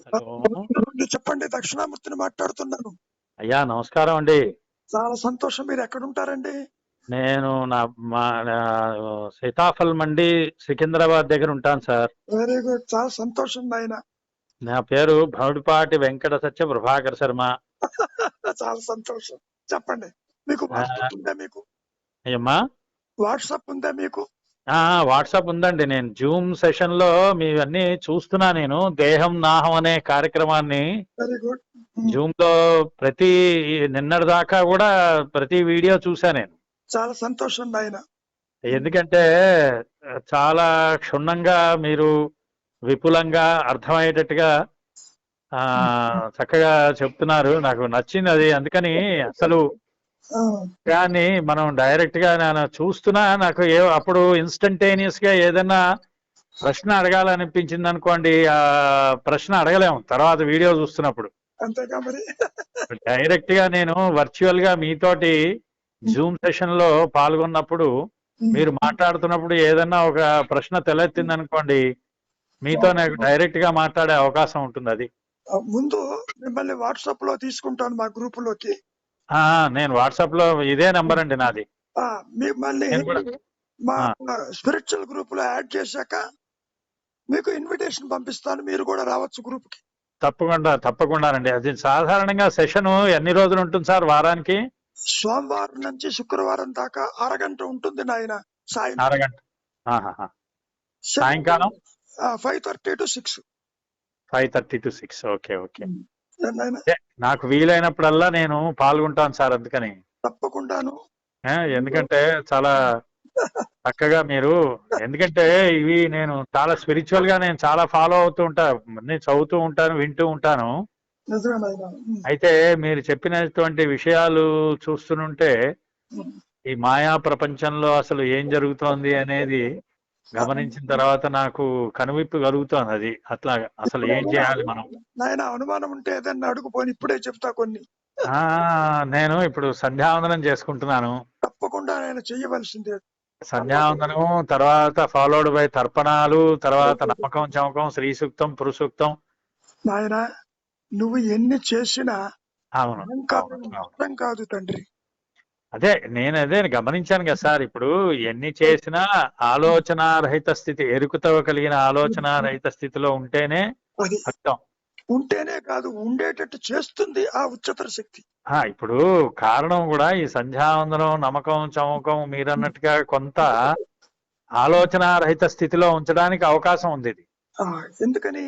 Hello చెప్పండి, దక్షిణామూర్తిని మాట్లాడుతున్నాను. అయ్యా నమస్కారం అండి. చాలా సంతోషం. మీరు ఎక్కడుంటారండి? నేను సీతాఫల్ మండి సికింద్రాబాద్ దగ్గర ఉంటాను సార్. వెరీ గుడ్, చాలా సంతోషం నాయన. నా పేరు భౌడిపాటి వెంకట సత్య ప్రభాకర్ శర్మ. చాలా సంతోషం. చెప్పండి. మీకు వాట్సాప్ ఉందా? మీకు అయ్యమ్మా వాట్సాప్ ఉందా మీకు? వాట్సాప్ ఉందండి. నేను జూమ్ సెషన్ లో మీవన్నీ చూస్తున్నా. నేను దేహం నాహం అనే కార్యక్రమాన్ని వెరీ గుడ్. జూమ్ లో నిన్నటి దాకా కూడా ప్రతి వీడియో చూసా నేను. చాలా సంతోషం నాయన. ఎందుకంటే చాలా క్షుణ్ణంగా మీరు విపులంగా అర్థమయ్యేటట్టుగా చక్కగా చెప్తున్నారు. నాకు నచ్చింది అది. అందుకని అసలు కానీ మనం డైరెక్ట్ గా నేను చూస్తున్నా, నాకు అప్పుడు ఇన్స్టంటేనియస్ గా ఏదైనా ప్రశ్న అడగాలనిపించింది అనుకోండి, ఆ ప్రశ్న అడగలేము తర్వాత వీడియో చూస్తున్నప్పుడు. అంతేగా మరి. డైరెక్ట్ గా నేను వర్చువల్ గా మీతోటి జూమ్ సెషన్ లో పాల్గొన్నప్పుడు మీరు మాట్లాడుతున్నప్పుడు ఏదన్నా ఒక ప్రశ్న తలెత్తింది అనుకోండి, మీతో నాకు డైరెక్ట్ గా మాట్లాడే అవకాశం ఉంటుంది. అది ముందు మిమ్మల్ని వాట్సాప్ లో తీసుకుంటాను మా గ్రూప్ లోకి. నేను వాట్సాప్ లో ఇదే నంబర్ అండి నాది. మిమ్మల్ని మా స్పిరిచువల్ గ్రూప్ లో యాడ్ చేశాక మీకు ఇన్విటేషన్ పంపిస్తాను. మీరు కూడా రావచ్చు గ్రూప్ కి. తప్పకుండానండి. అది సాధారణంగా సెషన్ ఎన్ని రోజులు ఉంటుంది సార్ వారానికి? సోమవారం నుంచి శుక్రవారం దాకా అరగంట ఉంటుంది నాయన. అరగంట. సాయంకాలం 5:30 to 6. 5:30 to 6. Okay okay. నాకు వీలైనప్పుడల్లా నేను పాల్గొంటాను సార్. అందుకని తప్పకుండాను. ఎందుకంటే చాలా చక్కగా మీరు, ఎందుకంటే ఇవి నేను చాలా స్పిరిచువల్ గా నేను చాలా ఫాలో అవుతూ ఉంటాను, నేను చదువుతూ ఉంటాను, వింటూ ఉంటాను. అయితే మీరు చెప్పినటువంటి విషయాలు చూస్తుంటే ఈ మాయా ప్రపంచంలో అసలు ఏం జరుగుతోంది అనేది గమనించిన తర్వాత నాకు కనువిప్పు కలుగుతోంది. అది అట్లాగా అసలు ఏం చేయాలి మనం. నాయన అనుమానం ఉంటే ఏదన్నా అడుగుపోని, ఇప్పుడే చెప్తా కొన్ని. నేను ఇప్పుడు సంధ్యావందనం చేసుకుంటున్నాను. తప్పకుండా నేను చెయ్యవలసిందే. సంధ్యావందనం తర్వాత ఫాలోడ్ బై తర్పణాలు, తర్వాత నమ్మకం చమకం, శ్రీ సూక్తం, పురుసూక్తం. నాయన నువ్వు ఎన్ని చేసినా అవును కాదు తండ్రి. అదే గమనించాను కదా సార్. ఇప్పుడు ఎన్ని చేసినా ఆలోచనారహిత స్థితి, ఎరుకుతో కలిగిన ఆలోచనారహిత స్థితిలో ఉంటేనే అర్థం. ఉంటేనే కాదు, ఉండేటట్టు చేస్తుంది ఆ ఉच्चतर శక్తి. ఇప్పుడు కారణం కూడా ఈ సంధ్యావందనం, నమ్మకం చమకం మీరన్నట్టుగా కొంత ఆలోచనారహిత స్థితిలో ఉంచడానికి అవకాశం ఉంది. ఎందుకని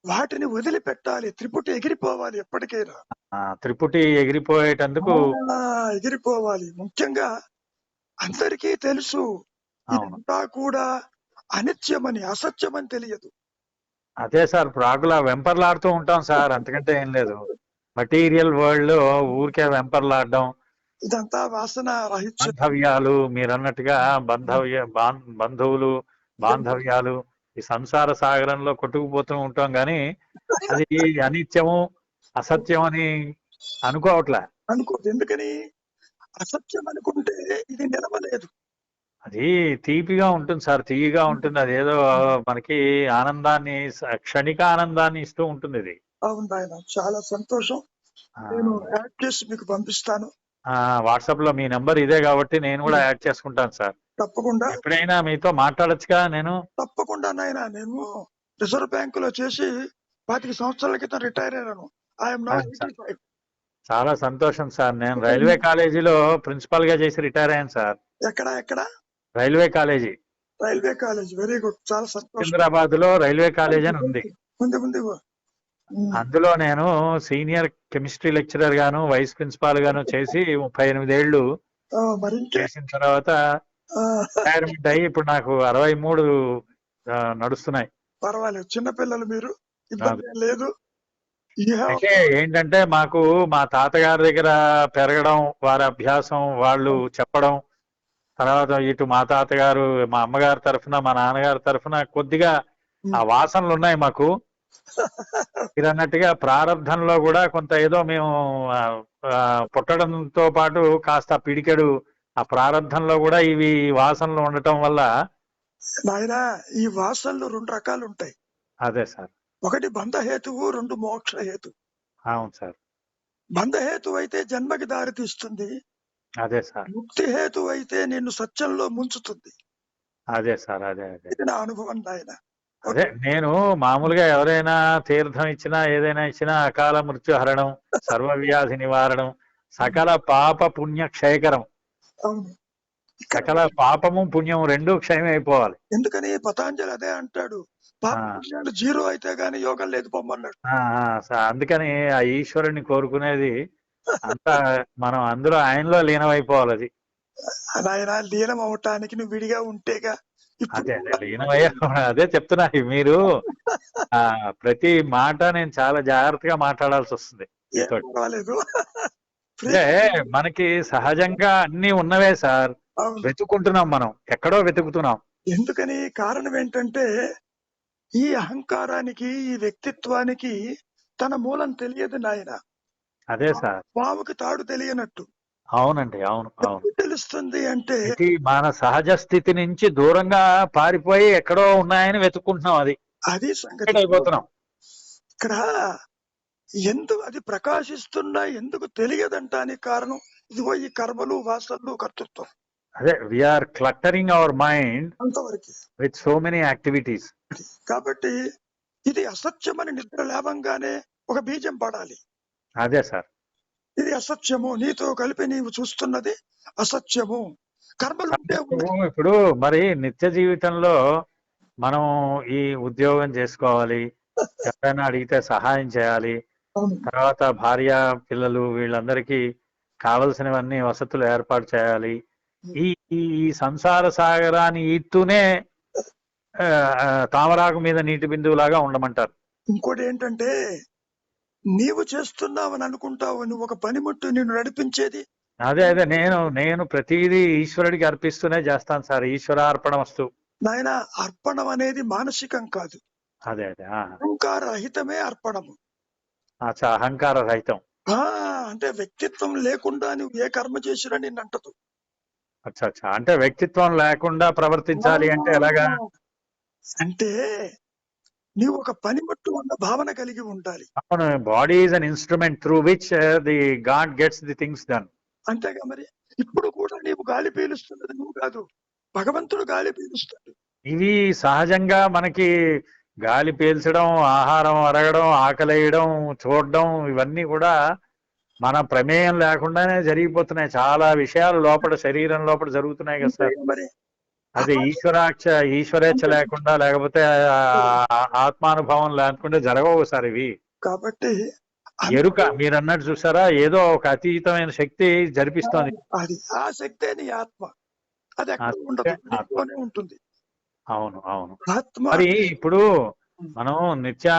వాటిని వదిలిపెట్టాలి. త్రిపుటి ఎగిరిపోవాలి ఎప్పటికైనా. త్రిపుటి ఎగిరిపోయేటందుకు ఎగిరిపోవాలి. ముఖ్యంగా అందరికీ తెలుసు ఇదంతా కూడా అనిత్యమని, అసత్యమని తెలియదు. అదే సార్, ప్రాగులా వెంపర్లాడుతూ ఉంటాం సార్, అంతకంటే ఏం లేదు. మెటీరియల్ వరల్డ్ లో ఊరికే వెంపర్లాడడం, ఇదంతా వాసన రహిత బాంధవ్యాలు, మీరు అన్నట్టుగా బంధువులు, బాంధవ్యాలు, ఈ సంసార సాగరంలో కొట్టుకుపోతూ ఉంటాం. కానీ అది అనిత్యము, అసత్యం అని అనుకోవట్లే. ఎందుకని అసత్యం అనుకుంటే ఇది నిలవలేదు. అది తీపిగా ఉంటుంది సార్, తీయగా ఉంటుంది. అదేదో మనకి ఆనందాన్ని, క్షణిక ఆనందాన్ని ఇస్తూ ఉంటుంది ఇది. అవును ఆయన, చాలా సంతోషం. నేను యాడ్ చేసి మీకు పంపిస్తాను. వాట్సాప్ లో మీ నెంబర్ ఇదే కాబట్టి నేను కూడా యాడ్ చేసుకుంటాను సార్. తప్పకుండా. ఎప్పుడైనా మీతో మాట్లాడొచ్చుగా నేను? తప్పకుండా నాయన. నేను రిజర్వ్ బ్యాంక్ లో చేసి 25 సంవత్సరాల క్రితం రిటైర్ అయ్యాను. I'm now 85. చాలా సంతోషం సార్. నేను రైల్వే కాలేజీలో ప్రిన్సిపల్ గా చేసి రిటైర్ అయ్యాను సార్. ఎక్కడ? Railway college. Railway college, very good, చాలా సంతోషం. సికింద్రాబాద్ లో రైల్వే కాలేజీ అని ఉంది. అందులో నేను సీనియర్ కెమిస్ట్రీ లెక్చరర్ గాను, వైస్ ప్రిన్సిపాల్ గాను చేసి 38 ఏళ్ళు చేసిన తర్వాత రిటైర్మెంట్ అయ్యి ఇప్పుడు నాకు 63 నడుస్తున్నాయి. పర్వాలేదు, చిన్నపిల్లలు మీరు, ఇబ్బంది లేదు. అయితే ఏంటంటే మాకు మా తాతగారి దగ్గర పెరగడం, వారి అభ్యాసం, వాళ్ళు చెప్పడం, తర్వాత ఇటు మా తాతగారు, మా అమ్మగారి తరఫున, మా నాన్నగారి తరఫున కొద్దిగా ఆ వాసనలు ఉన్నాయి మాకు. మీరు అన్నట్టుగా ప్రారంధంలో కూడా కొంత ఏదో మేము పుట్టడంతో పాటు కాస్త పిడికెడు ఆ ప్రారంధంలో కూడా ఇవి వాసనలు ఉండటం వల్ల. నాయనా, ఈ వాసనలు 2 రకాలు ఉంటాయి. అదే సార్. ఒకటి బంధహేతువు, రెండు మోక్ష హేతు. అవును సార్. బంధహేతు అయితే జన్మకి దారి తీస్తుంది, అదే సార్. ముక్తి హేతు అయితే నిన్ను సత్యంలో ముంచుతుంది. అదే సార్. అదే. ఇది నా అనుభవం నాయన. అదే నేను మామూలుగా ఎవరైనా తీర్థం ఇచ్చినా ఏదైనా ఇచ్చినా అకాల మృత్యుహరణం, సర్వవ్యాధి నివారణం, సకల పాప పుణ్య క్షయకరం. అవును. ఇక్కడ సకల పాపము పుణ్యము రెండూ క్షయం అయిపోవాలి. ఎందుకని పతాంజలి అదే అంటాడు, పాప పుణ్యాలు 0 అయితే గాని యోగం లేదు పొమ్మన్నాడు. అందుకని ఆ ఈశ్వరుని కోరుకునేది అంతా మనం అందులో ఆయనలో లీనమైపోవాలి. అది నాయన లీనం అవటానికి నువ్వు విడిగా ఉంటేగా. ఇప్పుడు అదే లీనమయ్యా. అదే చెప్తున్నా మీరు ప్రతి మాట నేను చాలా జాగ్రత్తగా మాట్లాడాల్సి వస్తుంది ఏం మీతో. పర్వాలేదు. అంటే మనకి సహజంగా అన్ని ఉన్నవే సార్, అవును. వెతుకుంటున్నాం, మనం ఎక్కడో వెతుకుతున్నాం. ఎందుకని కారణం ఏంటంటే ఈ అహంకారానికి, ఈ వ్యక్తిత్వానికి తన మూలం తెలియదు నాయన. అదే సార్. పాముకి తాడు తెలియనట్టు. అవునండి. అవును. అవును. ఎప్పుడు తెలుస్తుంది అంటే ఇది మన సహజ స్థితి నుంచి దూరంగా పారిపోయి ఎక్కడో ఉన్నాయని వెతుక్కుంటున్నాం. అది అది సంగతి. అయిపోతున్నాం. ఇక్కడ ఎందుకు అది ప్రకాశిస్తున్నా ఎందుకు తెలియదంటానికి కారణం ఇదిగో ఈ కర్మలు, వాసనలు, కర్తృత్వం. అదే వీఆర్ క్లట్టరింగ్ అవర్ మైండ్ అంతవరకు. With so many activities. కాబట్టి ఇది అసత్యమని నిద్ర లేవంగానే ఒక బీజం పడాలి. అదే సార్. ఇది అసత్యము, నీతో కలిపి నీవు చూస్తున్నది అసత్యము. కర్మలు ఉంటే ఉన్నాయి. ఇప్పుడు మరి నిత్య జీవితంలో మనం ఈ ఉద్యోగం చేసుకోవాలి, ఎవరైనా అడిగితే సహాయం చేయాలి, అవును. తర్వాత భార్య పిల్లలు వీళ్ళందరికీ కావలసినవన్నీ వసతులు ఏర్పాటు చేయాలి. ఈ ఈ ఈ సంసార సాగరాన్ని ఈడుతూనే తామరాకు మీద నీటి బిందువులాగా ఉండమంటారు. ఇంకోటి ఏంటంటే నీవు చేస్తున్నావని అనుకుంటావు, నువ్వు ఒక పనిముట్టు నిన్ను నడిపించేది. అదే నేను ప్రతిదీ ఈశ్వరుడికి అర్పిస్తూనే చేస్తాను సార్. ఈశ్వరార్పణ వస్తు. నాయన అర్పణం అనేది మానసికం కాదు, అదే అహంకార రహితమే అర్పణము. అహంకార రహితం. అంటే వ్యక్తిత్వం లేకుండా నువ్వు ఏ కర్మ చేసినా నిన్ను అంటదు. అచ్చా. అంటే వ్యక్తిత్వం లేకుండా ప్రవర్తించాలి అంటే ఎలాగా? అంటే నీవు ఒక పనిముట్టు అన్న భావన కలిగి ఉండాలి. అవును. Body is an instrument through which the God gets the things done. అంతేగా మరి. ఇప్పుడు కూడా నీవు గాలి పీలుస్తున్నది నువ్వు కాదు, భగవంతుడు గాలి పీలుస్తాడు. ఇవి సహజంగా మనకి గాలి పీల్చడం, ఆహారం అరగడం, ఆకలేయడం, చూడడం, ఇవన్నీ కూడా మన ప్రమేయం లేకుండానే జరిగిపోతున్నాయి. చాలా విషయాలు లోపల శరీరం లోపల జరుగుతున్నాయి కదా సార్. మరి అది ఈశ్వరేచ్ఛ లేకుండా, లేకపోతే ఆత్మానుభవం లేకుండా జరగవు సార్ ఇవి. కాబట్టి ఎరుక మీరు అన్నట్టు చూసారా, ఏదో ఒక అతీతమైన శక్తి జరిపిస్తోంది. అది ఆ శక్తే నీ ఆత్మ. అది ఎక్కడ ఉండదు, నీలోనే ఉంటుంది. అవును. అవును. ఆత్మ. మరి ఇప్పుడు మనం నిత్య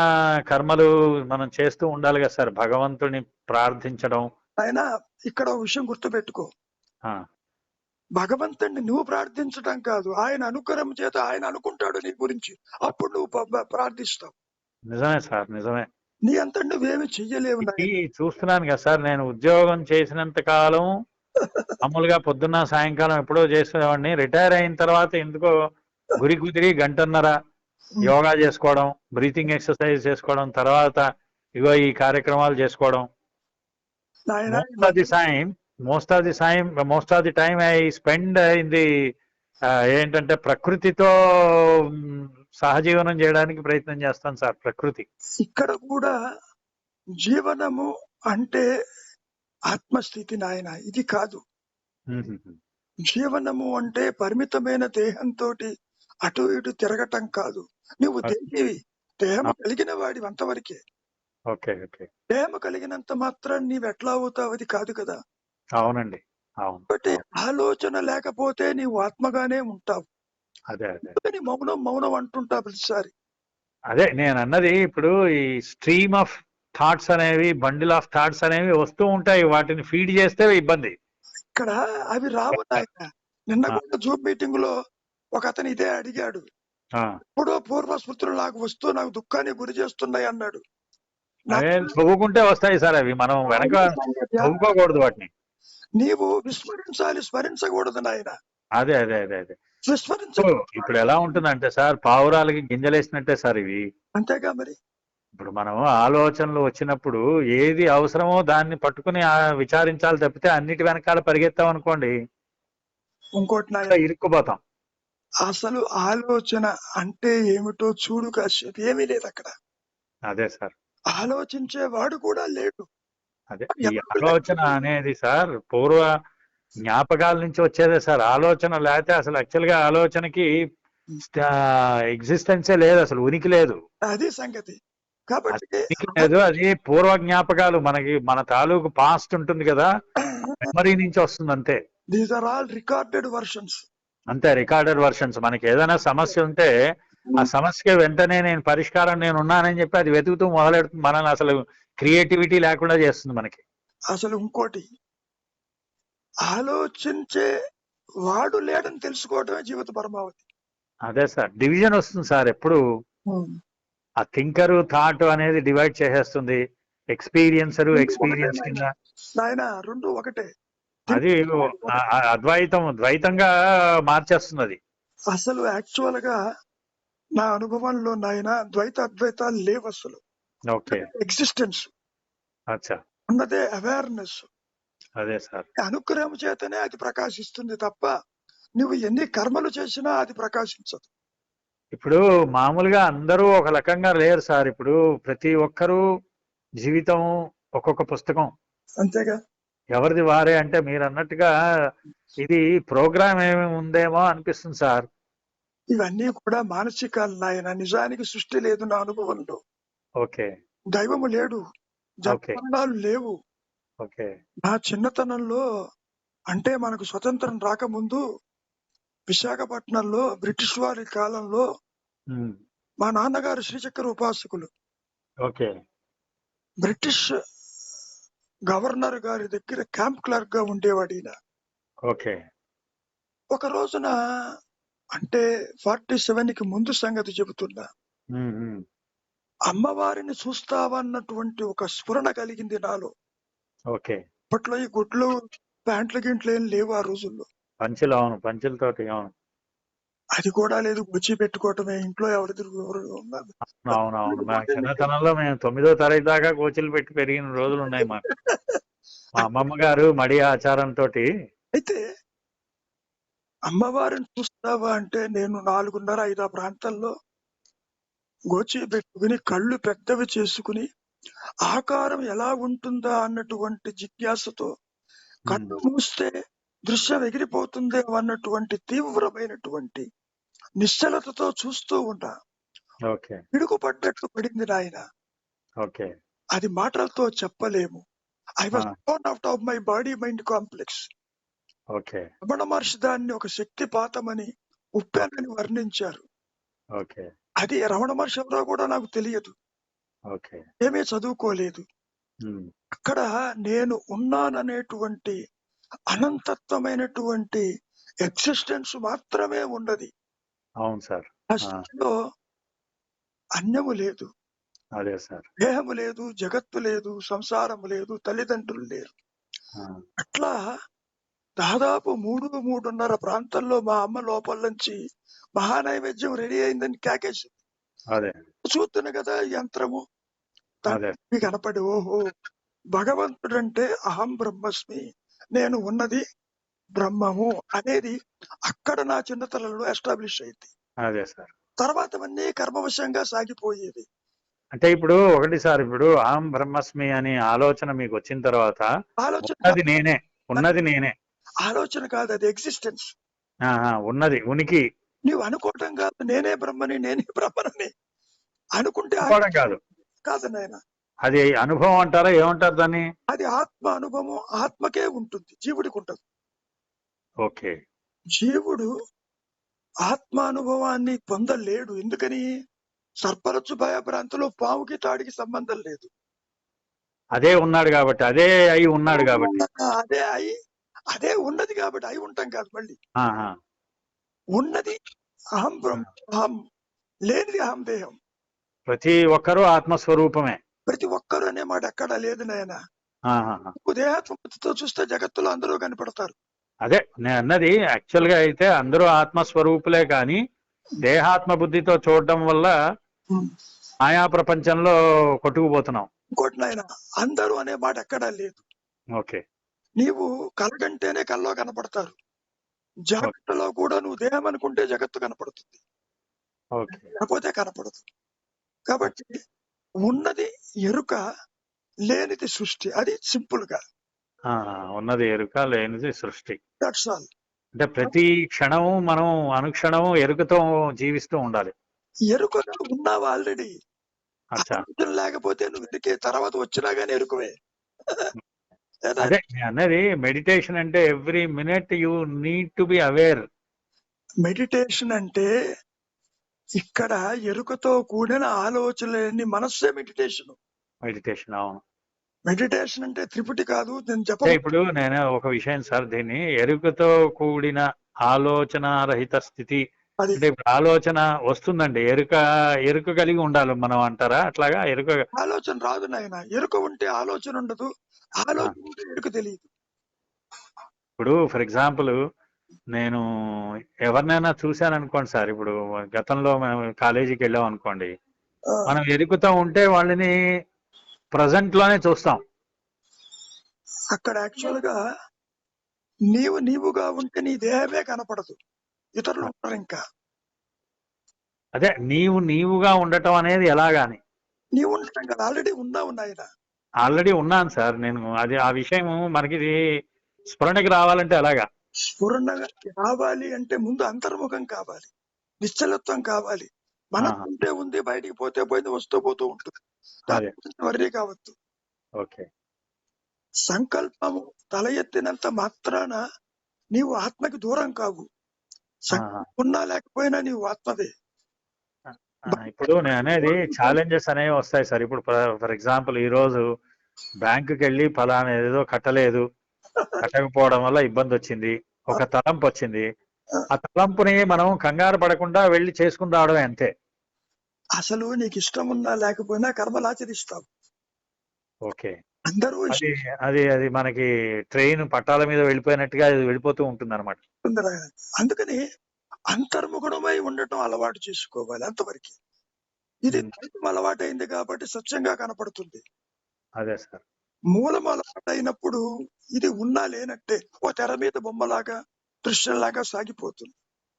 కర్మలు మనం చేస్తూ ఉండాలి కదా సార్, భగవంతుని ప్రార్థించడం. ఆయన ఇక్కడ ఒక విషయం గుర్తుపెట్టుకో, భగవంతుడిని నువ్వు ప్రార్థించడం కాదు, ఆయన అనుగ్రహం చేత ఆయన అనుకుంటాడు నీ గురించి, అప్పుడు నువ్వు ప్రార్థిస్తావు. నిజమే సార్, నిజమే. నీ అంతా నువ్వేమి చెయ్యలేవు. చూస్తున్నాను కదా సార్, నేను ఉద్యోగం చేసినంత కాలం మామూలుగా పొద్దున్న సాయంకాలం ఎప్పుడో చేసేవాడిని. రిటైర్ అయిన తర్వాత ఎందుకో గురి కుదిరి 1.5 గంట యోగా చేసుకోవడం, బ్రీతింగ్ ఎక్సర్సైజ్ చేసుకోవడం, తర్వాత ఇగో ఈ కార్యక్రమాలు చేసుకోవడం. Most of the time I spend in the ఏంటంటే ప్రకృతితో సహజీవనం చేయడానికి ప్రయత్నం చేస్తాను సార్. ప్రకృతి ఇక్కడ కూడా జీవనము అంటే ఆత్మస్థితి నాయన, ఇది కాదు. జీవనము అంటే పరిమితమైన దేహంతో అటు ఇటు తిరగటం కాదు. నువ్వు దేహం కలిగిన వాడి అంతవరకే. దేహం కలిగినంత మాత్రం నీవు ఎట్లా అవుతావు అది కాదు కదా. అవునండి. కాబట్టి ఆలోచన లేకపోతే నీవు ఆత్మగానే ఉంటావు. అదే మౌనం అంటుంటా ప్రతిసారి. అదే నేను అన్నది. ఇప్పుడు ఈ స్ట్రీమ్ ఆఫ్ థాట్స్ అనేవి, బండిల్ ఆఫ్ థాట్స్ అనేవి వస్తూ ఉంటాయి, వాటిని ఫీడ్ చేస్తే ఇబ్బంది. ఇక్కడ అవి రావు నాయన. నిన్న కూడా జూమ్ మీటింగ్ లో ఒక అతను ఇదే అడిగాడు. ఇప్పుడు పూర్వ స్మృతులు నాకు వస్తూ నాకు దుఃఖాన్ని గురి చేస్తున్నాయి అన్నాడు. చదువుకుంటే వస్తాయి సార్ అవి, మనం వెనక చదువుకోకూడదు వాటిని. నీవు విస్మరించాలి, స్మరించకూడదు నాయన. అదే ఇప్పుడు ఎలా ఉంటుందంటే సార్, పావురాలకి గింజలేసినట్టే సార్ ఇవి. అంతేగా మరి. ఇప్పుడు మనం ఆలోచనలు వచ్చినప్పుడు ఏది అవసరమో దాన్ని పట్టుకుని విచారించాలి తప్పితే అన్నిటి వెనకాల పరిగెత్తాం అనుకోండి, ఇంకోటి ఇక్కడ ఇరుక్కుపోతాం. అసలు ఆలోచన అంటే ఏమిటో చూడు కాసేపు, ఏమీ లేదు అక్కడ. అదే సార్, ఆలోచించేవాడు కూడా లేడు. అదే ఈ ఆలోచన అనేది సార్ పూర్వ జ్ఞాపకాల నుంచి వచ్చేదే సార్. ఆలోచన లేకపోతే అసలు యాక్చువల్ గా ఆలోచనకి ఎగ్జిస్టెన్సే లేదు, అసలు ఉనికి లేదు. అది సంగతి. కాబట్టి ఉనికి లేదు, అది పూర్వ జ్ఞాపకాలు. మనకి మన తాలూకు పాస్ట్ ఉంటుంది కదా, మెమరీ నుంచి వస్తుంది అంతే. These are all recorded versions. అంతే, రికార్డెడ్ వర్షన్స్. మనకి ఏదైనా సమస్య ఉంటే ఆ సమస్యకి వెంటనే నేను పరిష్కారం నేను ఉన్నానని చెప్పి అది వెతుకుతూ మొదలెడుతుంది. మనల్ని అసలు క్రియేటివిటీ లేకుండా చేస్తుంది మనకి. అసలు ఇంకోటి, ఆలోచించే వాడు లేడని తెలుసుకోవడమే జీవిత పరమావధి. అదే సార్, డివిజన్ వస్తుంది సార్ ఎప్పుడు. ఆ థింకర్ థాట్ అనేది డివైడ్ చేసేస్తుంది. ఎక్స్పీరియన్స్ కింద ఆయన రెండు ఒకటే. అది ద్వైతంగా మార్చేస్తుంది అది. అసలు యాక్చువల్ గా నా అనుభవంలో నాయన ద్వైత అద్వైతాలు లేవు అసలు. ఓకే, ఎగ్జిస్టెన్స్ అచ్చా, ఉన్నదే అవేర్నెస్. అదే సార్, అనుగ్రహం చేతనే అది ప్రకాశిస్తుంది తప్ప నువ్వు ఎన్ని కర్మలు చేసినా అది ప్రకాశించదు. ఇప్పుడు మామూలుగా అందరూ ఒక రకంగా లేరు సార్. ఇప్పుడు ప్రతి ఒక్కరూ జీవితం ఒక్కొక్క పుస్తకం, అంతేగా. ఎవరిది వారే. అంటే మీరు అన్నట్టుగా ఇది ప్రోగ్రామ్ ఏమి ఉందేమో అనిపిస్తుంది సార్. ఇవన్నీ కూడా మానసికాలు నాయన. నిజానికి సృష్టి లేదు నా అనుభవంలో. ఓకే, దైవము లేడు, జన్మరణాలు లేవు. ఓకే, నా చిన్నతనంలో అంటే మనకు స్వతంత్రం రాకముందు విశాఖపట్నంలో బ్రిటిష్ వారి కాలంలో మా నాన్నగారు శ్రీచక్ర ఉపాసకులు. ఓకే, బ్రిటిష్ గవర్నర్ గారి దగ్గర క్యాంప్ క్లర్క్ గా ఉండేవాడు ఈయన. ఓకే, ఒక రోజున అంటే 47కి ముందు సంగతి చెబుతున్నా, అమ్మవారిని చూస్తావన్నటువంటి ఒక స్ఫురణ కలిగింది నాలో. ఓకే, అప్పట్లో ఈ గుడ్లు ప్యాంట్లు గింట్లు ఏం లేవు ఆ రోజుల్లో. పంచులు, అవును, పంచులతోటి, అవును, అది కూడా లేదు. గుచ్చి పెట్టుకోవటమే ఇంట్లో ఎవరు ఉన్నారు. అవునవును. మా చిన్నతనంలో మేము 9వ తరగతి దాకా కోచిలు పెట్టి పెరిగిన రోజులు ఉన్నాయి మాకు. మా అమ్మమ్మ గారు మడి ఆచారంతో. అయితే అమ్మవారిని చూస్తావా అంటే నేను 4:30, 5 ఆ ప్రాంతాల్లో గోచి పెట్టుకుని కళ్ళు పెద్దవి చేసుకుని ఆకారం ఎలా ఉంటుందా అన్నటువంటి జిజ్ఞాసతో కళ్ళు మూస్తే దృశ్యం ఎగిరిపోతుందే అన్నటువంటి తీవ్రమైనటువంటి నిశ్చలతతో చూస్తూ ఉన్నా. పిడుగు పడ్డట్లు పడింది నాయన. అది మాటలతో చెప్పలేము. I was born out of my body mind complex. Ramana Maharshi దాన్ని ఒక శక్తిపాతమని, ఉప్పానని వర్ణించారు. అది రమణ మహర్షి ఎవరో కూడా నాకు తెలియదు, ఏమీ చదువుకోలేదు. అక్కడ నేను ఉన్నాననేటువంటి అనంతత్వమైనటువంటి ఎగ్జిస్టెన్స్ మాత్రమే ఉన్నది. అవును సార్. ఆ స్థితిలో అన్యము లేదు, అదే సార్, దేహము లేదు, జగత్తు లేదు, సంసారము లేదు, తల్లిదండ్రులు లేరు. అట్లా దాదాపు 3-3:30 ప్రాంతంలో మా అమ్మ లోపల నుంచి మహానైవేద్యం రెడీ అయిందని కేకేసింది. చూస్తున్నా కదా యంత్రము తండ్రి కనపడి, ఓహో భగవంతుడంటే అహం బ్రహ్మస్మి, నేను ఉన్నది బ్రహ్మము అనేది అక్కడ నా చిన్నతనంలో ఎస్టాబ్లిష్ అయింది. అదే సార్. తర్వాత అన్నీ కర్మవశంగా సాగిపోయేది. అంటే ఇప్పుడు ఒకటి సార్, ఇప్పుడు అహం బ్రహ్మస్మి అని ఆలోచన మీకు వచ్చిన తర్వాత ఉన్నది నేనే ఆలోచన కాదు, అది ఎగ్జిస్టెన్స్. ఉన్నది ఉనికి. నీవు అనుకోవటం కాదు నేనే బ్రహ్మని అనుకుంటే కాదు నాయన. అది అనుభవం అంటారా, ఏమంటారు దాన్ని? అది ఆత్మ అనుభవం, ఆత్మకే ఉంటుంది, జీవుడికి ఉంటుంది. ఓకే, జీవుడు ఆత్మానుభవాన్ని పొందలేడు. ఎందుకని? సర్పరచ్చు భయభ్రాంతిలో పావుకి తాడికి సంబంధం లేదు. అదే ఉన్నాడు కాబట్టి, అదే అయి ఉన్నాడు కాబట్టి, అదే ఉన్నది కాబట్టి అయి ఉంటాం కాదు. మళ్ళీ ఉన్నది అహం బ్రహ్మ, అహం లేనిది అహం దేహం. ప్రతి ఒక్కరూ ఆత్మస్వరూపమే. ప్రతి ఒక్కరు అనే మాట ఎక్కడా లేదు నాయన. దేహాత్మతో చూస్తే జగత్తులో అందరూ కనపడతారు. అదే నేను అన్నది. యాక్చువల్ గా అయితే అందరూ ఆత్మస్వరూపులే, కానీ దేహాత్మ బుద్ధితో చూడడం వల్ల మాయా ప్రపంచంలో కొట్టుకుపోతున్నాం. ఇంకోటి నాయన, అందరూ అనే మాట ఎక్కడా లేదు. ఓకే. నీవు కలగంటేనే కల్లో కనపడతారు. జాగ్రత్తలో కూడా నువ్వు దేహం అనుకుంటే జగత్తు కనపడుతుంది, ఓకే. లేకపోతే కనపడదు. కాబట్టి ఉన్నది ఎరుక, లేనిది సృష్టి. అది సింపుల్ గా. ఉన్నది ఎరుక, లేనిది సృష్టి. That's all. అంటే ప్రతి క్షణము మనం అనుక్షణము ఎరుకతో జీవిస్తూ ఉండాలి. ఎరుకగా ఉన్నావు ఆల్రెడీ. అచ్చా. ఆలోచన లేకపోతే నువ్వు ఎరికే, తర్వాత వచ్చినా గానీ ఎరుకవే. అదే అన్నది మెడిటేషన్ అంటే every minute you need to be aware. Meditation అంటే ఇక్కడ ఎరుకతో కూడిన ఆలోచనలేని మనస్సే మెడిటేషన్. మెడిటేషన్, అవును. మెడిటేషన్ అంటే త్రిపుటి కాదు. నేను ఇప్పుడు నేను ఒక విషయం సార్, దీన్ని ఎరుకతో కూడిన ఆలోచన రహిత స్థితి అంటే ఇప్పుడు ఆలోచన వస్తుందండి, ఎరుక కలిగి ఉండాలి మనం అంటారా? అట్లాగా ఆలోచన రాదు నాయన. ఎరుక ఉంటే ఆలోచన ఉండదు, ఆలోచన ఉంటే ఎరుక తెలియదు. ఇప్పుడు ఫర్ ఎగ్జాంపుల్ నేను ఎవరినైనా చూశాను అనుకోండి సార్, ఇప్పుడు గతంలో మనం కాలేజీకి వెళ్ళాం అనుకోండి, మనం ఎరుకుతో ఉంటే వాళ్ళని ప్రజెంట్ లోనే చూస్తాం. అక్కడ యాక్చువల్ గా నీవుగా ఉంటే నీ దేహమే కనపడదు, ఇతరులు ఉంటారు. ఇంకా అదే నీవుగా ఉండటం అనేది ఎలాగాని? నీవు ఉండటం కదా, ఆల్రెడీ ఉన్నావు నాయన. ఆల్రెడీ ఉన్నాను సార్ నేను. అది ఆ విషయం మనకి స్ఫురణకి రావాలంటే ఎలాగా? స్ఫురణగా రావాలి అంటే ముందు అంతర్ముఖం కావాలి, నిశ్చలత్వం కావాలి. మనసు ఉంటే ఉంది, బయటికి పోతే పోయింది, వస్తూ పోతూ ఉంటుంది. దాని గురించి వర్రీ కావద్దు. ఓకే. సంకల్పము తల ఎత్తినంత మాత్రాన నీవు ఆత్మకి దూరం కావు. ఉన్నా లేకపోయినా నీవు ఆత్మవే. ఇప్పుడు నేను అనేది ఛాలెంజెస్ అనేవి వస్తాయి సార్. ఇప్పుడు ఫర్ ఎగ్జాంపుల్ ఈ రోజు బ్యాంకుకి వెళ్ళి ఫలానా ఏదో కట్టకపోవడం వల్ల ఇబ్బంది వచ్చింది, ఒక తలంపు వచ్చింది. ఆ తలంపుని మనం కంగారు పడకుండా వెళ్ళి చేసుకుని రావడమే, అంతే. అసలు నీకు ఇష్టం ఉన్నా లేకపోయినా కర్మలు ఆచరిస్తావు. ఓకే. అందరూ అది మనకి ట్రైన్ పట్టాల మీద వెళ్ళిపోయినట్టుగా అది వెళ్ళిపోతూ ఉంటుంది అనమాట. అందుకని అంతర్ముఖుడమై ఉండటం అలవాటు చేసుకోవాలి. అంతవరకు ఇది అలవాటైంది కాబట్టి స్వచ్ఛంగా కనపడుతుంది. అదే సార్. మూలం అలవాటైనప్పుడు ఇది ఉన్నా లేనట్టే ఓ తెర మీద బొమ్మలాగా దృశ్యంలాగా సాగిపోతుంది.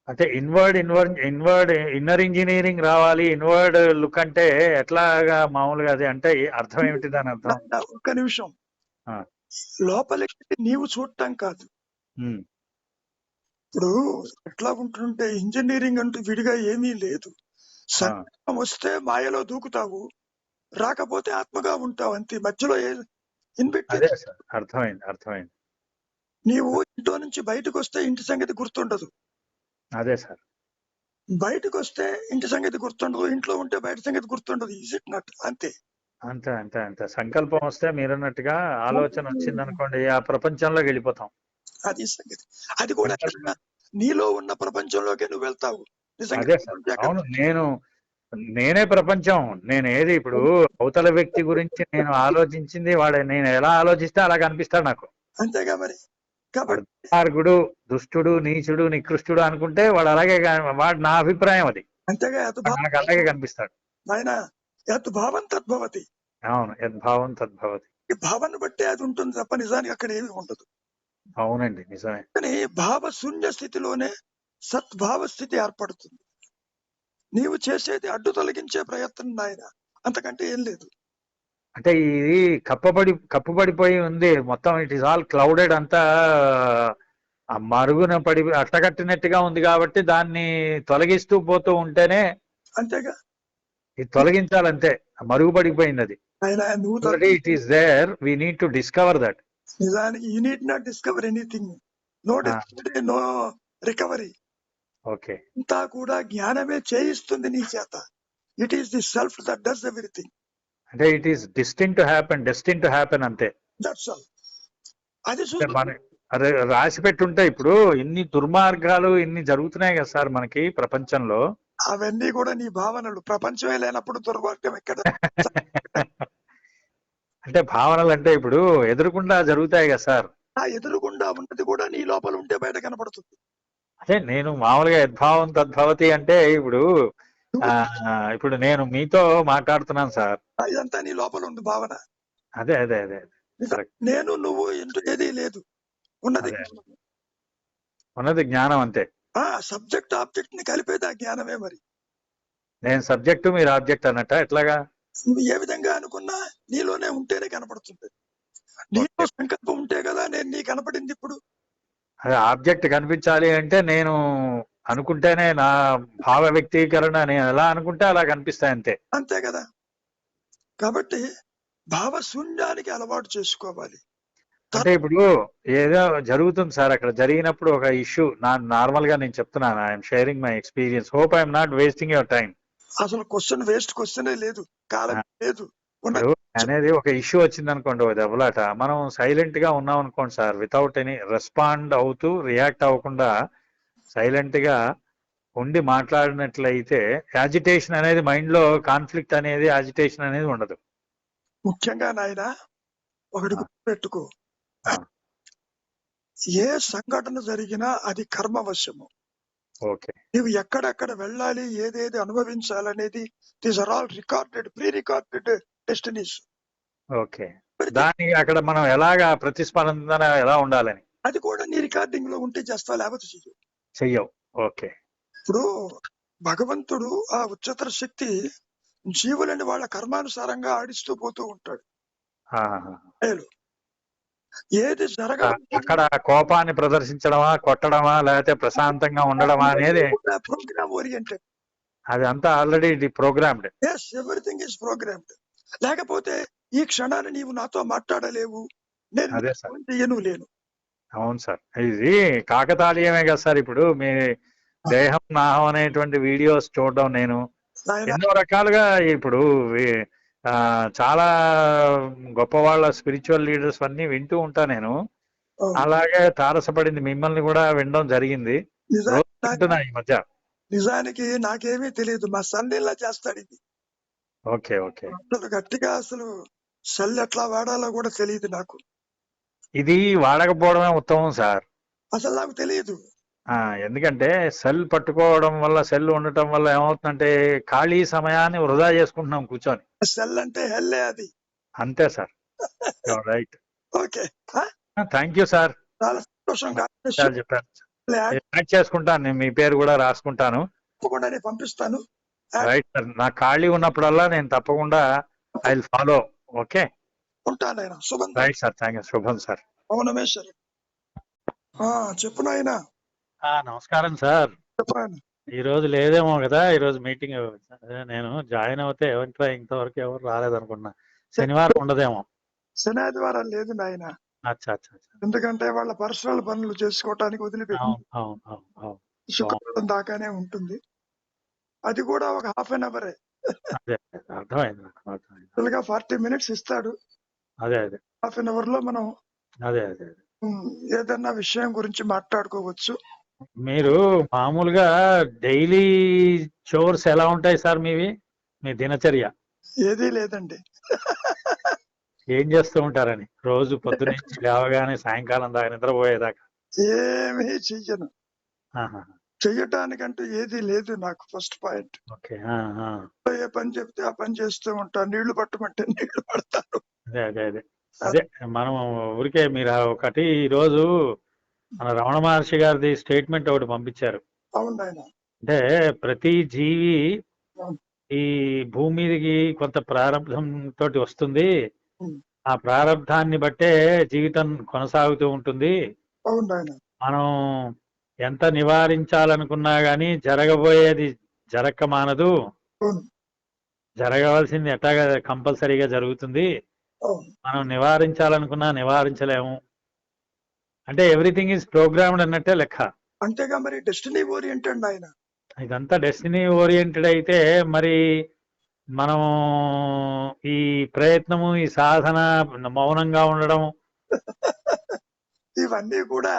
అంటే ఇన్నర్ ఇంజనీరింగ్ రావాలి. ఇన్వర్డ్ లుక్ అంటే ఎట్లాగా మామూలుగా అది అంటే అర్థం ఏమిటి దాని అర్థం? ఒక్క నిమిషం. లోపలికి నీవు చూడటం కాదు. ఇప్పుడు ఎట్లా ఉంటుంటే ఇంజనీరింగ్ అంటూ విడిగా ఏమీ లేదు. సంకల్పం వస్తే మాయలో దూకుతావు, రాకపోతే ఆత్మగా ఉంటావు, అంతే. మధ్యలో అర్థమైంది. నీవు ఇంట్లో నుంచి బయటకు వస్తే ఇంటి సంగతి గుర్తుండదు. అదే సార్. బయటకు వస్తే ఇంటి సంగతి గుర్తుండదు, ఇంట్లో ఉంటే బయట సంగతి గుర్తుండదు. Is it not? అంతే. అంతే. సంకల్పం వస్తే మీరన్నట్టుగా ఆలోచన వచ్చింది అనుకోండి, ఆ ప్రపంచంలోకి వెళ్ళిపోతాం. అది సంగతి. అది కూడా నీలో ఉన్న ప్రపంచంలోకి నువ్వు వెళ్తావు. అదే సార్. అవును, నేనే ప్రపంచం. నేను ఏది ఇప్పుడు అవతల వ్యక్తి గురించి నేను ఆలోచించింది నేను ఎలా ఆలోచిస్తే అలా కనిపిస్తాడు నాకు. అంతేగా మరి. దుర్మార్గుడు, దుష్టుడు, నీచుడు, నికృష్టుడు అనుకుంటే వాడు అలాగే, వాడు నా అభిప్రాయం అది. అంతేగా. నాకు అలాగే కనిపిస్తాడు. ఆయన యద్భావం తద్భవతి. అవును, యద్భావం తద్భవతి. ఈ భావాన్ని బట్టి అది ఉంటుంది తప్ప నిజానికి అక్కడ ఏమీ ఉండదు. అవునండి, నిజమే. కానీ భావ శూన్య స్థితిలోనే సద్భావ స్థితి ఏర్పడుతుంది. నీవు చేసేది అడ్డు తొలగించే ప్రయత్నం నాయన, అంతకంటే ఏం లేదు. అంటే ఇది కప్పుబడిపోయి ఉంది మొత్తం. It is all clouded. అంతా మరుగున పడి అట్టగట్టినట్టుగా ఉంది కాబట్టి దాన్ని తొలగిస్తూ పోతూ ఉంటేనే. అంతేగా. ఇది తొలగించాలంతే. మరుగుపడిపోయింది అది. It is there, we need to discover that. నిజానికి you need not discover anything. No recovery. Okay. అంతా కూడా జ్ఞానమే చేయిస్తుంది నీ చేత. It is the self that does everything. అంటే it is destined to happen అంతే. That's all. అది అదే రాసి పెట్టుంటే. ఇప్పుడు ఇన్ని దుర్మార్గాలు ఇన్ని జరుగుతున్నాయి కదా సార్ మనకి ప్రపంచంలో. అవన్నీ కూడా నీ భావనలు. ప్రపంచమే లేనప్పుడు దుర్మార్గం ఎక్కడ? అంటే భావనలు అంటే ఇప్పుడు ఎదురుకుండా జరుగుతాయి కదా సార్. ఆ ఎదురుగుండా ఉన్నది కూడా నీ లోపల ఉంటే బయట కనపడుతుంది. అదే నేను మామూలుగా యద్భావం తద్భవతి అంటే ఇప్పుడు ఇప్పుడు నేను మీతో మాట్లాడుతున్నాను సార్. ఇదంతా నీ లోపల ఉంది భావన. అదే అదే అదే కరెక్ట్. నేను నువ్వు ఏదీ లేదు, ఉన్నది అదే ఉన్నది జ్ఞానం అంతే. సబ్జెక్ట్ ఆబ్జెక్ట్ ని కలిపేది ఆ జ్ఞానమే. మరి నేను సబ్జెక్టు మీరు ఆబ్జెక్ట్ అన్నట్ట ఎట్లాగా? నువ్వు ఏ విధంగా అనుకున్నా నీలోనే ఉంటేనే కనపడుతుంది. నీలో సంకల్పం ఉంటే కదా నేను నీ కనపడింది. ఇప్పుడు అదే ఆబ్జెక్ట్ కనిపించాలి అంటే నేను అనుకుంటేనే, నా భావ వ్యక్తీకరణ నేను ఎలా అనుకుంటే అలా కనిపిస్తాయి అంతే. అంతే కదా. కాబట్టి భావశూన్యానికి అలవాటు చేసుకోవాలి. అంటే ఇప్పుడు ఏదో జరుగుతుంది సార్, అక్కడ జరిగినప్పుడు ఒక ఇష్యూ నార్మల్ గా నేను చెప్తున్నాను, I'm sharing my experience, hope I'm not wasting your time. అసలు వేస్ట్ క్వశ్చనే లేదు, కాలం లేదు. అనేది ఒక ఇష్యూ వచ్చింది అనుకోండి, ఒక దెబ్బలాట, మనం సైలెంట్ గా ఉన్నాం అనుకోండి సార్, వితౌట్ ఎనీ రెస్పాండ్ అవుతూ రియాక్ట్ అవ్వకుండా సైలెంట్ గా ఉండి మాట్లాడినట్లయితే యాజిటేషన్ అనేది మైండ్ లో, కాన్ఫ్లిక్ట్ అనేది, యాజిటేషన్ అనేది ఉండదు. ముఖ్యంగా నాయన ఒకటి గుర్తుపెట్టుకో, ఏ సంఘటన జరిగినా అది కర్మవశము. ఓకే, నువ్వు ఎక్కడెక్కడ వెళ్ళాలి, ఏదేది అనుభవించాలనేది these are all recorded, prerecorded destinies. Okay, దానికి అక్కడ మనం ఎలాగా ప్రతిస్పందన ఎలా ఉండాలని అది కూడా నీ రికార్డింగ్ లో ఉంటే చేస్తావు, లేకపోతే చెయ్యవు. ఓకే, ఇప్పుడు భగవంతుడు ఆ ఉच्चतर శక్తి జీవులని వాళ్ళ కర్మానుసారంగా ఆడిస్తూ పోతూ ఉంటాడు. ఏది అక్కడ కోపాన్ని ప్రదర్శించడమా, కొట్టడమా, లేకపోతే ప్రశాంతంగా ఉండడమా అనేది ప్రోగ్రామ్ ఓరియంటెడ్. అది అంతా already programmed. Everything is programmed. లేకపోతే ఈ క్షణాన్ని నీవు నాతో మాట్లాడలేవు, నేను చేయను లేను. అవును సార్, ఇది కాకతాళీయమే కదా సార్. ఇప్పుడు మీ దేహం నాహం అనేటువంటి వీడియోస్ చూడడం, నేను ఎన్నో రకాలుగా ఇప్పుడు చాలా గొప్ప వాళ్ళ స్పిరిచువల్ లీడర్స్ అన్ని వింటూ ఉంటా నేను. అలాగే తారసపడింది, మిమ్మల్ని కూడా వినడం జరిగింది ఈ మధ్య. నిజానికి నాకేమీ తెలియదు, మా సన్ ఇలా చేస్తాడు ఇది. ఓకే ఓకే, అసలు గట్టిగా అసలు సెల్ ఎట్లా వాడాలో కూడా తెలియదు నాకు. ఇది వాడకపోవడమే ఉత్తమం సార్. అసలు నాకు తెలియదు. ఎందుకంటే సెల్ పట్టుకోవడం వల్ల, సెల్ ఉండటం వల్ల ఏమవుతుందంటే ఖాళీ సమయాన్ని వృధా చేసుకుంటున్నాం కూర్చొని. సెల్ అంటే హెల్లే అది. అంతే sir, right. Okay, thank you sir, చాలా సంతోషంగా చెప్పారు. యాడ్ చేసుకుంటాను, నేను మీ పేరు కూడా రాసుకుంటాను. తప్పకుండా నేను పంపిస్తాను. రైట్ సార్, నాకు ఖాళీ ఉన్నప్పుడల్లా నేను తప్పకుండా ఐ విల్ ఫాలో. ఓకే, ఉంటాను. శుభం. Right sir, thank you. శుభం సార్. అవునమేశ్వరి, చెప్పు నాయన. నమస్కారం సార్. చెప్పాను. ఈ రోజు లేదేమో కదా, ఈ రోజు మీటింగ్. నేను జాయిన్ అవుతే ఇంతవరకు ఎవరు రాలేదనుకున్నా. శనివారం ఉండదేమో. శని ఆదివారం లేదు నాయన. అచ్చా, ఎందుకంటే వాళ్ళ పర్సనల్ పనులు చేసుకోవటానికి వదిలిపెట్టి శుక్రవారం దాకానే ఉంటుంది. అది కూడా ఒక హాఫ్ అన్ అవరే. అర్థమైంది. 40 minutes ఇస్తాడు. అదే హాఫ్ అన్ అవర్ లో మనం అదే ఏదన్నా విషయం గురించి మాట్లాడుకోవచ్చు. మీరు మామూలుగా డైలీ చోర్స్ ఎలా ఉంటాయి సార్ మీవి, మీ దినచర్య? ఏదీ లేదండి. ఏం చేస్తూ ఉంటారని రోజు పొద్దున లేవగానే సాయంకాలం దాకా నిద్రపోయేదాకా? ఏమీ చెయ్యను. చెయ్యటానికంటూ ఏది లేదు నాకు. First point. ఓకే, ఏ పని చెప్తే ఆ పని చేస్తూ ఉంటాను. నీళ్లు పట్టమంటే నీళ్లు పడతాను. అదే మనం ఊరికే మీరు ఒకటి ఈరోజు మన రమణ మహర్షి గారిది స్టేట్మెంట్ ఒకటి పంపించారు. అంటే ప్రతి జీవి ఈ భూమి మీదకి కొంత ప్రారంభం తోటి వస్తుంది, ఆ ప్రారంధాన్ని బట్టే జీవితం కొనసాగుతూ ఉంటుంది. మనం ఎంత నివారించాలనుకున్నా గానీ జరగబోయేది జరగక మానదు, జరగవలసింది ఎట్లాగా కంపల్సరీగా జరుగుతుంది. మనం నివారించాలనుకున్నా నివారించలేము. అంటే ఎవ్రీథింగ్ ఈజ్ ప్రోగ్రామ్డ్ అన్నట్టే లెక్క. అంతేగా మరి డెస్టినీ ఓరియంటెడ్ ఆయన. ఇదంతా డెస్టినీ ఓరియంటెడ్ అయితే మరి మనం ఈ ప్రయత్నము, ఈ సాధన, మౌనంగా ఉండడం ఇవన్నీ కూడా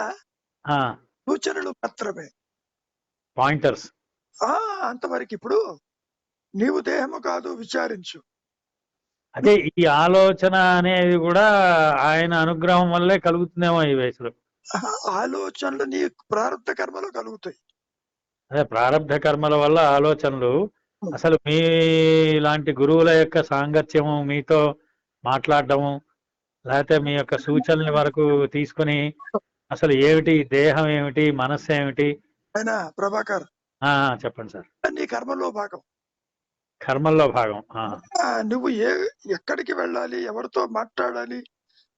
సూచనలు మాత్రమే, పాయింటర్స్. అంతవరకు. ఇప్పుడు నీవు దేహము కాదు, విచారించు. అదే ఈ ఆలోచన అనేది కూడా ఆయన అనుగ్రహం వల్లే కలుగుతుందేమో ఈ వయసులో. ఆలోచనలు నీ ప్రారంభ కర్మలో కలుగుతాయి. అదే ప్రారంభ కర్మల వల్ల ఆలోచనలు. అసలు మీ లాంటి గురువుల యొక్క సాంగత్యము, మీతో మాట్లాడడము, లేకపోతే మీ యొక్క సూచనల వరకు తీసుకుని అసలు ఏమిటి దేహం, ఏమిటి మనస్సు ఏమిటి? ఆయన ప్రభాకర్, చెప్పండి సార్. నీ కర్మలో భాగం. కర్మల్లో భాగం. నువ్వు ఎక్కడికి వెళ్ళాలి, ఎవరితో మాట్లాడాలి,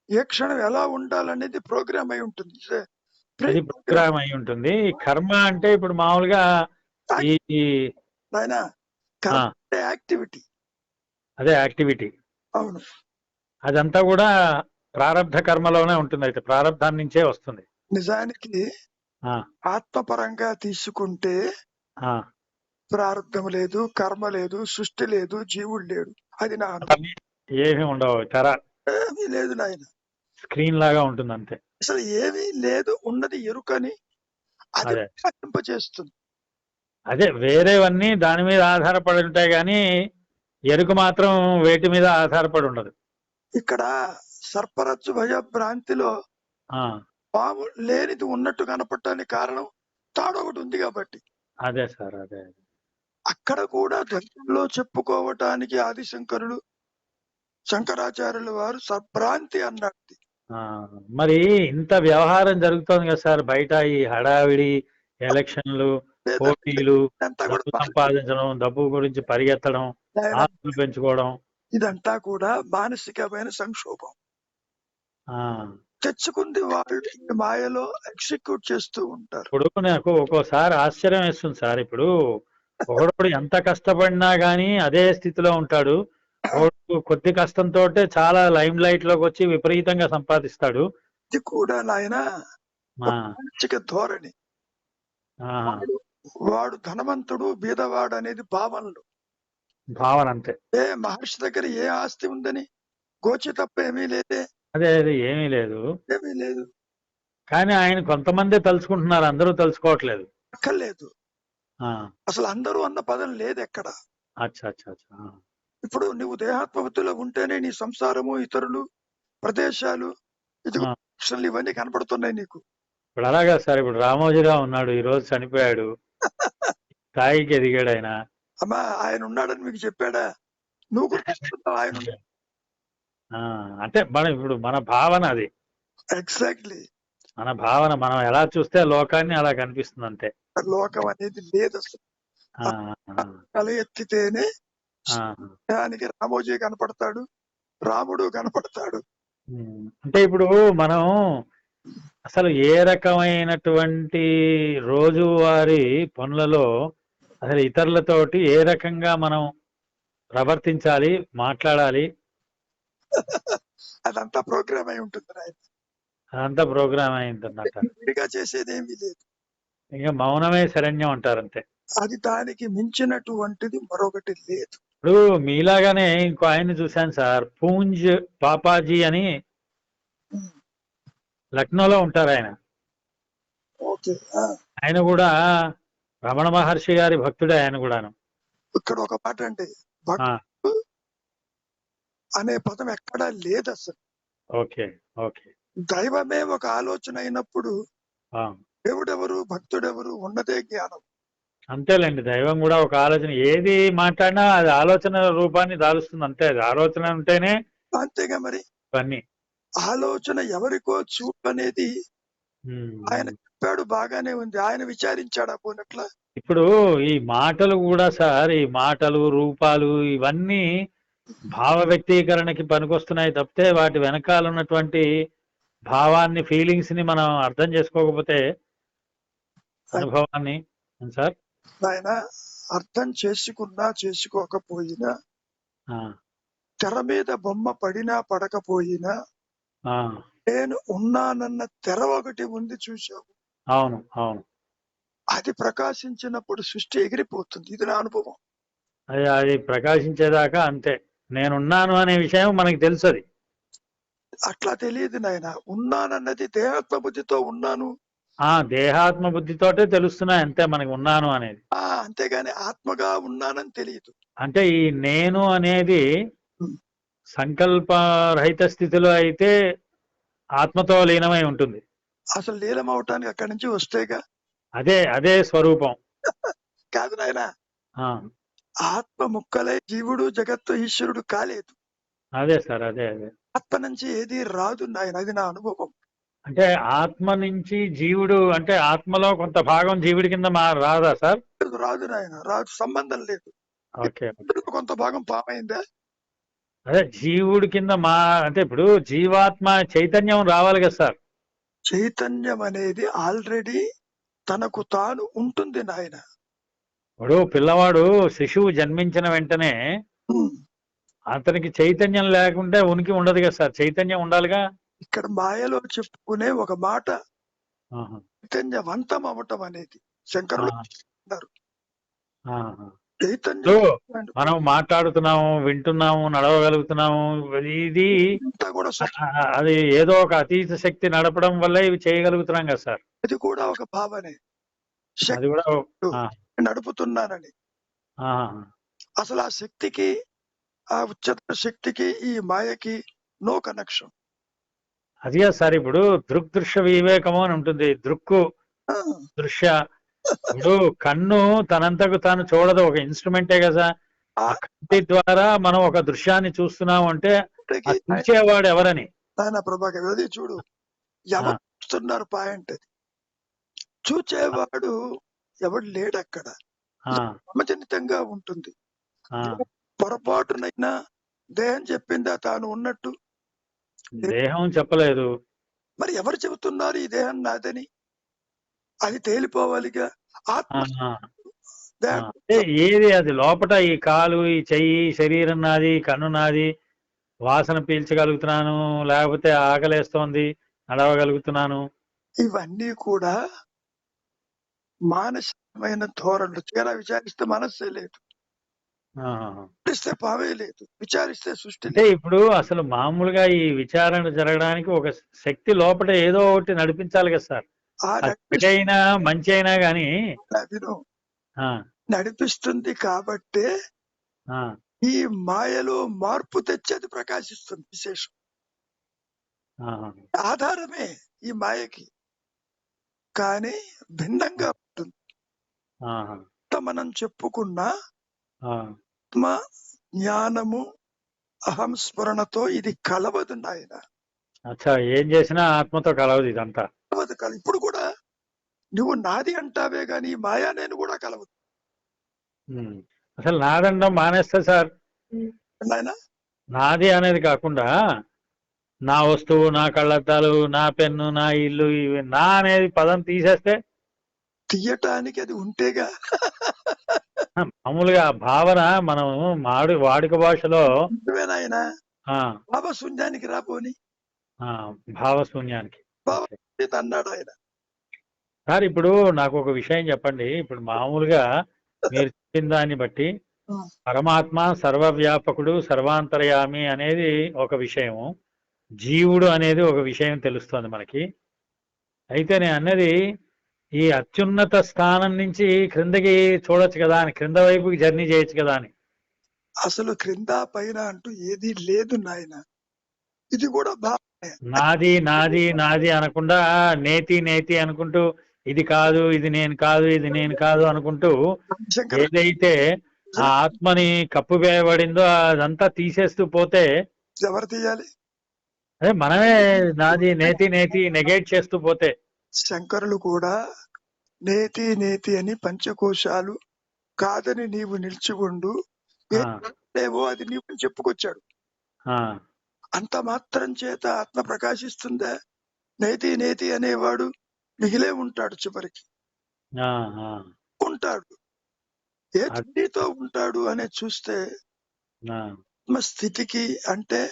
ఏ క్షణం ఎలా ఉండాలనేది ప్రోగ్రామ్ అయి ఉంటుంది. అది ప్రోగ్రామ్ అయి ఉంటుంది. కర్మ అంటే ఇప్పుడు మామూలుగా ఆయన యాక్టివిటీ, అదే యాక్టివిటీ. అవును, అదంతా కూడా ప్రారంధ కర్మలోనే ఉంటుంది. అయితే ప్రారంధాన్ని నుంచే వస్తుంది. నిజానికి ఆత్మపరంగా తీసుకుంటే ప్రారంధం లేదు, కర్మ లేదు, సృష్టి లేదు, జీవుడు లేడు. అది నా ఏమీ ఉండవు. ఏమీ లేదు నాయన, స్క్రీన్ లాగా ఉంటుంది అంతే. అసలు ఏమీ లేదు, ఉన్నది ఎరుకని అది చేస్తుంది. అదే వేరేవన్నీ దాని మీద ఆధారపడి ఉంటాయి, కానీ ఎరుక మాత్రం వేటి మీద ఆధారపడి ఉండదు. ఇక్కడ సర్పరచ్చు భయ భ్రాంతిలో పాము లేనిది ఉన్నట్టు కనపడటానికి కారణం తాడు ఒకటి ఉంది కాబట్టి. అదే సార్, అదే. అక్కడ కూడా ద్వైతంలో చెప్పుకోవటానికి ఆదిశంకరులు, శంకరాచార్యుల వారు సర్భ్రాంతి అన్నది. మరి ఇంత వ్యవహారం జరుగుతోంది కదా సార్ బయట, ఈ హడావిడి, ఎలక్షన్లు, పోటీలు, డబ్బు సంపాదించడం, డబ్బు గురించి పరిగెత్తడం, ఆస్తులు పెంచుకోవడం, ఇదంతా కూడా మానసికమైన సంక్షోభం. తెచ్చుకుంది వాళ్ళు మాయలో ఎగ్జిక్యూట్ చేస్తూ ఉంటారు. ఇప్పుడు నాకు ఒక్కోసారి ఆశ్చర్యం వేస్తుంది సార్. ఇప్పుడు ఒకడు ఎంత కష్టపడినా గానీ అదే స్థితిలో ఉంటాడు. కొద్ది కష్టంతో చాలా లైమ్ లైట్ లోకి వచ్చి విపరీతంగా సంపాదిస్తాడు. ఇది కూడా నాయన మానసిక ధోరణి. వాడు ధనవంతుడు, బీదవాడు అనేది భావన అంతే. మహర్షి దగ్గర ఏ ఆస్తి ఉందని, గోచి తప్ప ఏమీ లేదే. అదే ఏమీ లేదు, ఏమీ లేదు. కానీ ఆయన కొంతమంది తలుచుకుంటున్నారు, అందరూ తలుచుకోవట్లేదు. అక్కర్లేదు, అసలు అందరూ అన్న పదం లేదు ఎక్కడ. ఇప్పుడు నువ్వు దేహాత్మవృత్తిలో ఉంటేనే నీ సంసారము, ఇతరులు, ప్రదేశాలు, ఇవన్నీ కనపడుతున్నాయి నీకు. ఇప్పుడు అలాగా సార్. ఇప్పుడు రామోజీరావు ఉన్నాడు, ఈ రోజు చనిపోయాడు, స్థాయికి ఎదిగాడు ఆయన. అమ్మా, ఆయన ఉన్నాడని మీకు చెప్పాడా? నువ్వు గుర్తిస్తున్నావు ఆయన. అంటే ఇప్పుడు మన భావన అది. ఎగ్జాక్ట్లీ, మన భావన. మనం ఎలా చూస్తే లోకాన్ని అలా కనిపిస్తుంది అంతే. లోకం అనేది లేదు అసలు. తల ఎత్తితేనే దానికి రామోజీ కనపడతాడు, రాముడు కనపడతాడు. అంటే ఇప్పుడు మనం అసలు ఏ రకమైనటువంటి రోజువారీ పనులలో అసలు ఇతరులతోటి ఏ రకంగా మనం ప్రవర్తించాలి, మాట్లాడాలి, అదంతా ప్రోగ్రామ్ అయి ఉంటుంది. అదంతా ప్రోగ్రామ్ అయిందన్నట్టు. విడిగా చేసేది ఏమీ లేదు. ఇంకా మౌనమే శరణ్యం అంటారు అంతే. అది దానికి మించినటువంటిది మరొకటి లేదు. ఇప్పుడు మీలాగానే ఇంకో ఆయన చూశాను సార్, పూంజ్ పాపాజీ అని, లక్నోలో ఉంటారు ఆయన. ఆయన కూడా రమణ మహర్షి గారి భక్తుడే. ఆయన కూడాను. ఇక్కడ ఒక మాట అంటే అనే పదం ఎక్కడా లేదు అసలు. Okay, okay. దైవమే ఒక ఆలోచన అయినప్పుడు దేవుడెవరు, భక్తుడెవరు, ఉన్నదే జ్ఞానం. అంతేలేండి, దైవం కూడా ఒక ఆలోచన. ఏది మాట్లాడినా అది ఆలోచన రూపాన్ని దాలుస్తుంది అంతే. అది ఆలోచన ఉంటేనే. అంతేగా మరి. ఇవన్నీ ఆలోచన ఎవరికో చూపు అనేది ఆయన చెప్పాడు, బాగానే ఉంది. ఆయన విచారించాడా పోనట్లా? ఇప్పుడు ఈ మాటలు కూడా సార్, ఈ మాటలు, రూపాలు, ఇవన్నీ భావ వ్యక్తీకరణకి పనికొస్తున్నాయి తప్పితే వాటి వెనకాల ఉన్నటువంటి భావాన్ని, ఫీలింగ్స్ ని మనం అర్థం చేసుకోకపోతే, అనుభవాన్ని సార్ ఆయన అర్థం చేసుకున్నా చేసుకోకపోయినా, తెర మీద బొమ్మ పడినా పడకపోయినా, నేను ఉన్నానన్న తెర ఒకటి ఉంది, చూశావు. అవును, అవును. అది ప్రకాశించినప్పుడు సృష్టి ఎగిరిపోతుంది. ఇది నా అనుభవం. అది ప్రకాశించేదాకా అంతే. నేనున్నాను అనే విషయం మనకి తెలుసు. అది అట్లా తెలియదు నాయన. ఉన్నానన్నది దేహాత్మ బుద్ధితో ఉన్నాను, దేహాత్మ బుద్ధితోటే తెలుస్తున్నాయి అంతే మనకి ఉన్నాను అనేది. అంతేగాని ఆత్మగా ఉన్నానని తెలియదు. అంటే ఈ నేను అనేది సంకల్పరహిత స్థితిలో అయితే ఆత్మతో లీనమై ఉంటుంది. అసలు లీనం అవటానికి అక్కడి నుంచి వస్తేగా అదే స్వరూపం కాదు నాయన. ఆత్మ ముక్కలై జీవుడు జగత్తు ఈశ్వరుడు కాలేదు. అదే సార్, అదే అదే. ఆత్మ నుంచి ఏది రాదు నాయన, అది నా అనుభవం. అంటే ఆత్మ నుంచి జీవుడు, అంటే ఆత్మలో కొంత భాగం జీవుడి కింద రాదా సార్? రాదు నాయన, రాదు, సంబంధం లేదు. ఓకే. కొంత భాగం పామైందా? అదే జీవుడి కింద అంటే ఇప్పుడు జీవాత్మ చైతన్యం రావాలి కదా సార్? చైతన్యం అనేది ఆల్రెడీ తనకు తాను ఉంటుంది నాయన. ఇప్పుడు పిల్లవాడు శిశువు జన్మించిన వెంటనే అతనికి చైతన్యం లేకుంటే ఉనికి ఉండదు కదా సార్? చైతన్యం ఉండాలిగా. ఇక్కడ మాయలో చెప్పుకునే ఒక మాట చైతన్యవంతం అవటం అనేది శంకరులు అన్నారు. చైతన్యం మనం మాట్లాడుతున్నాము, వింటున్నాము, నడవగలుగుతున్నాము, ఇది కూడా అది ఏదో ఒక అతీత శక్తి నడపడం వల్ల ఇవి చేయగలుగుతున్నాం కదా సార్? అది కూడా ఒక భావనే, అది కూడా నడుపుతున్నానని. అసలు ఆ శక్తికి, ఆ ఉच्चतर శక్తికి ఈ మాయకి నో కనెక్షన్. అది కాదు సార్, ఇప్పుడు దృగ్దృశ్య వివేకము అని ఉంటుంది. దృక్కు దృశ్య, ఇప్పుడు కన్ను తనంతకు తాను చూడదు, ఒక ఇన్స్ట్రుమెంటే కదా. ఆ కంటి ద్వారా మనం ఒక దృశ్యాన్ని చూస్తున్నాం అంటే చూసేవాడు ఎవరని. ప్రభాకర్ అది చూడు, ఎవరు చూస్తున్నారు పాయింట్. చూచేవాడు ఎవడు లేడు అక్కడ, సమజనితంగా ఉంటుంది. పొరపాటునైనా దేహం చెప్పిందా తాను ఉన్నట్టు? దేహం చెప్పలేదు. మరి ఎవరు చెబుతున్నారు ఈ దేహం నాదని? అది తేలిపోవాలిగా. ఏది అది లోపట, ఈ కాలు, ఈ చెయ్యి, శరీరం నాది, కన్ను నాది, వాసన పీల్చగలుగుతున్నాను, లేకపోతే ఆకలేస్తోంది, నడవగలుగుతున్నాను, ఇవన్నీ కూడా మానసికమైన ధోరణులు. తీరా విచారిస్తే మనస్సే లేదు, విచారిస్తే పావే లేదు, విచారిస్తే సృష్టి. అంటే ఇప్పుడు అసలు మామూలుగా ఈ విచారణ జరగడానికి ఒక శక్తి లోపల ఏదో ఒకటి నడిపించాలి కదా సార్? అయినా మంచి అయినా గాని నడిపిస్తుంది కాబట్టే ఈ మాయలో మార్పు తెచ్చేది ప్రకాశిస్తుంది. విశేషం ఆధారమే ఈ మాయకి, కానీ భిన్నంగా ఉంటుంది. మనం చెప్పుకున్న ఆత్మ జ్ఞానము అహం స్మరణతో ఇది కలవదు నాయన. అచ్చా, ఏం చేసినా ఆత్మతో కలవదు ఇదంతా. ఇప్పుడు కూడా నువ్వు నాది అంటావే గాని మాయా నేను కూడా కలవదు. అసలు నాదండం మానేస్తా సార్. నాది అనేది కాకుండా నా వస్తువు, నా కళ్ళద్దాలు, నా పెన్ను, నా ఇల్లు, ఇవి నా అనేది పదం తీసేస్తే, తీయటానికి అది ఉంటేగా. మామూలుగా భావన మనం వాడుక భాషలో భావశూన్యానికి రాపోని, భావశూన్యానికి అన్నాడు ఆయన. సార్ ఇప్పుడు నాకు ఒక విషయం చెప్పండి. ఇప్పుడు మామూలుగా మీరు చెప్పిన దాన్ని బట్టి పరమాత్మ సర్వవ్యాపకుడు, సర్వాంతర్యామి అనేది ఒక విషయము, జీవుడు అనేది ఒక విషయం తెలుస్తోంది మనకి. అయితే నేను అన్నది ఈ అత్యున్నత స్థానం నుంచి క్రిందకి చూడొచ్చు కదా అని, క్రింద వైపుకి జర్నీ చేయొచ్చు కదా అని. అసలు క్రింద పైన అంటూ ఏది లేదు నాయన. ఇది కూడా నాది నాది నాది అనకుండా నేతి నేతి అనుకుంటూ, ఇది కాదు, ఇది నేను కాదు, ఇది నేను కాదు అనుకుంటూ ఏదైతే ఆ ఆత్మని కప్పువేయబడిందో అదంతా తీసేస్తూ పోతే ఎవరు తీయాలి? అదే మనమే నాది నేతి నేతి నెగేట్ చేస్తూ పోతే. శంకరులు కూడా నేతి నేతి అని పంచకోశాలు కాదని నీవు నిలిచిగుండు ఏవో అది నీవు చెప్పుకొచ్చాడు. అంత మాత్రం చేత ఆత్మ ప్రకాశిస్తుందా? నేతి నేతి అనేవాడు మిగిలే ఉంటాడు, చివరికి ఉంటాడు. ఏ స్థితితో ఉంటాడు అనే చూస్తే ఆత్మ స్థితికి, అంటే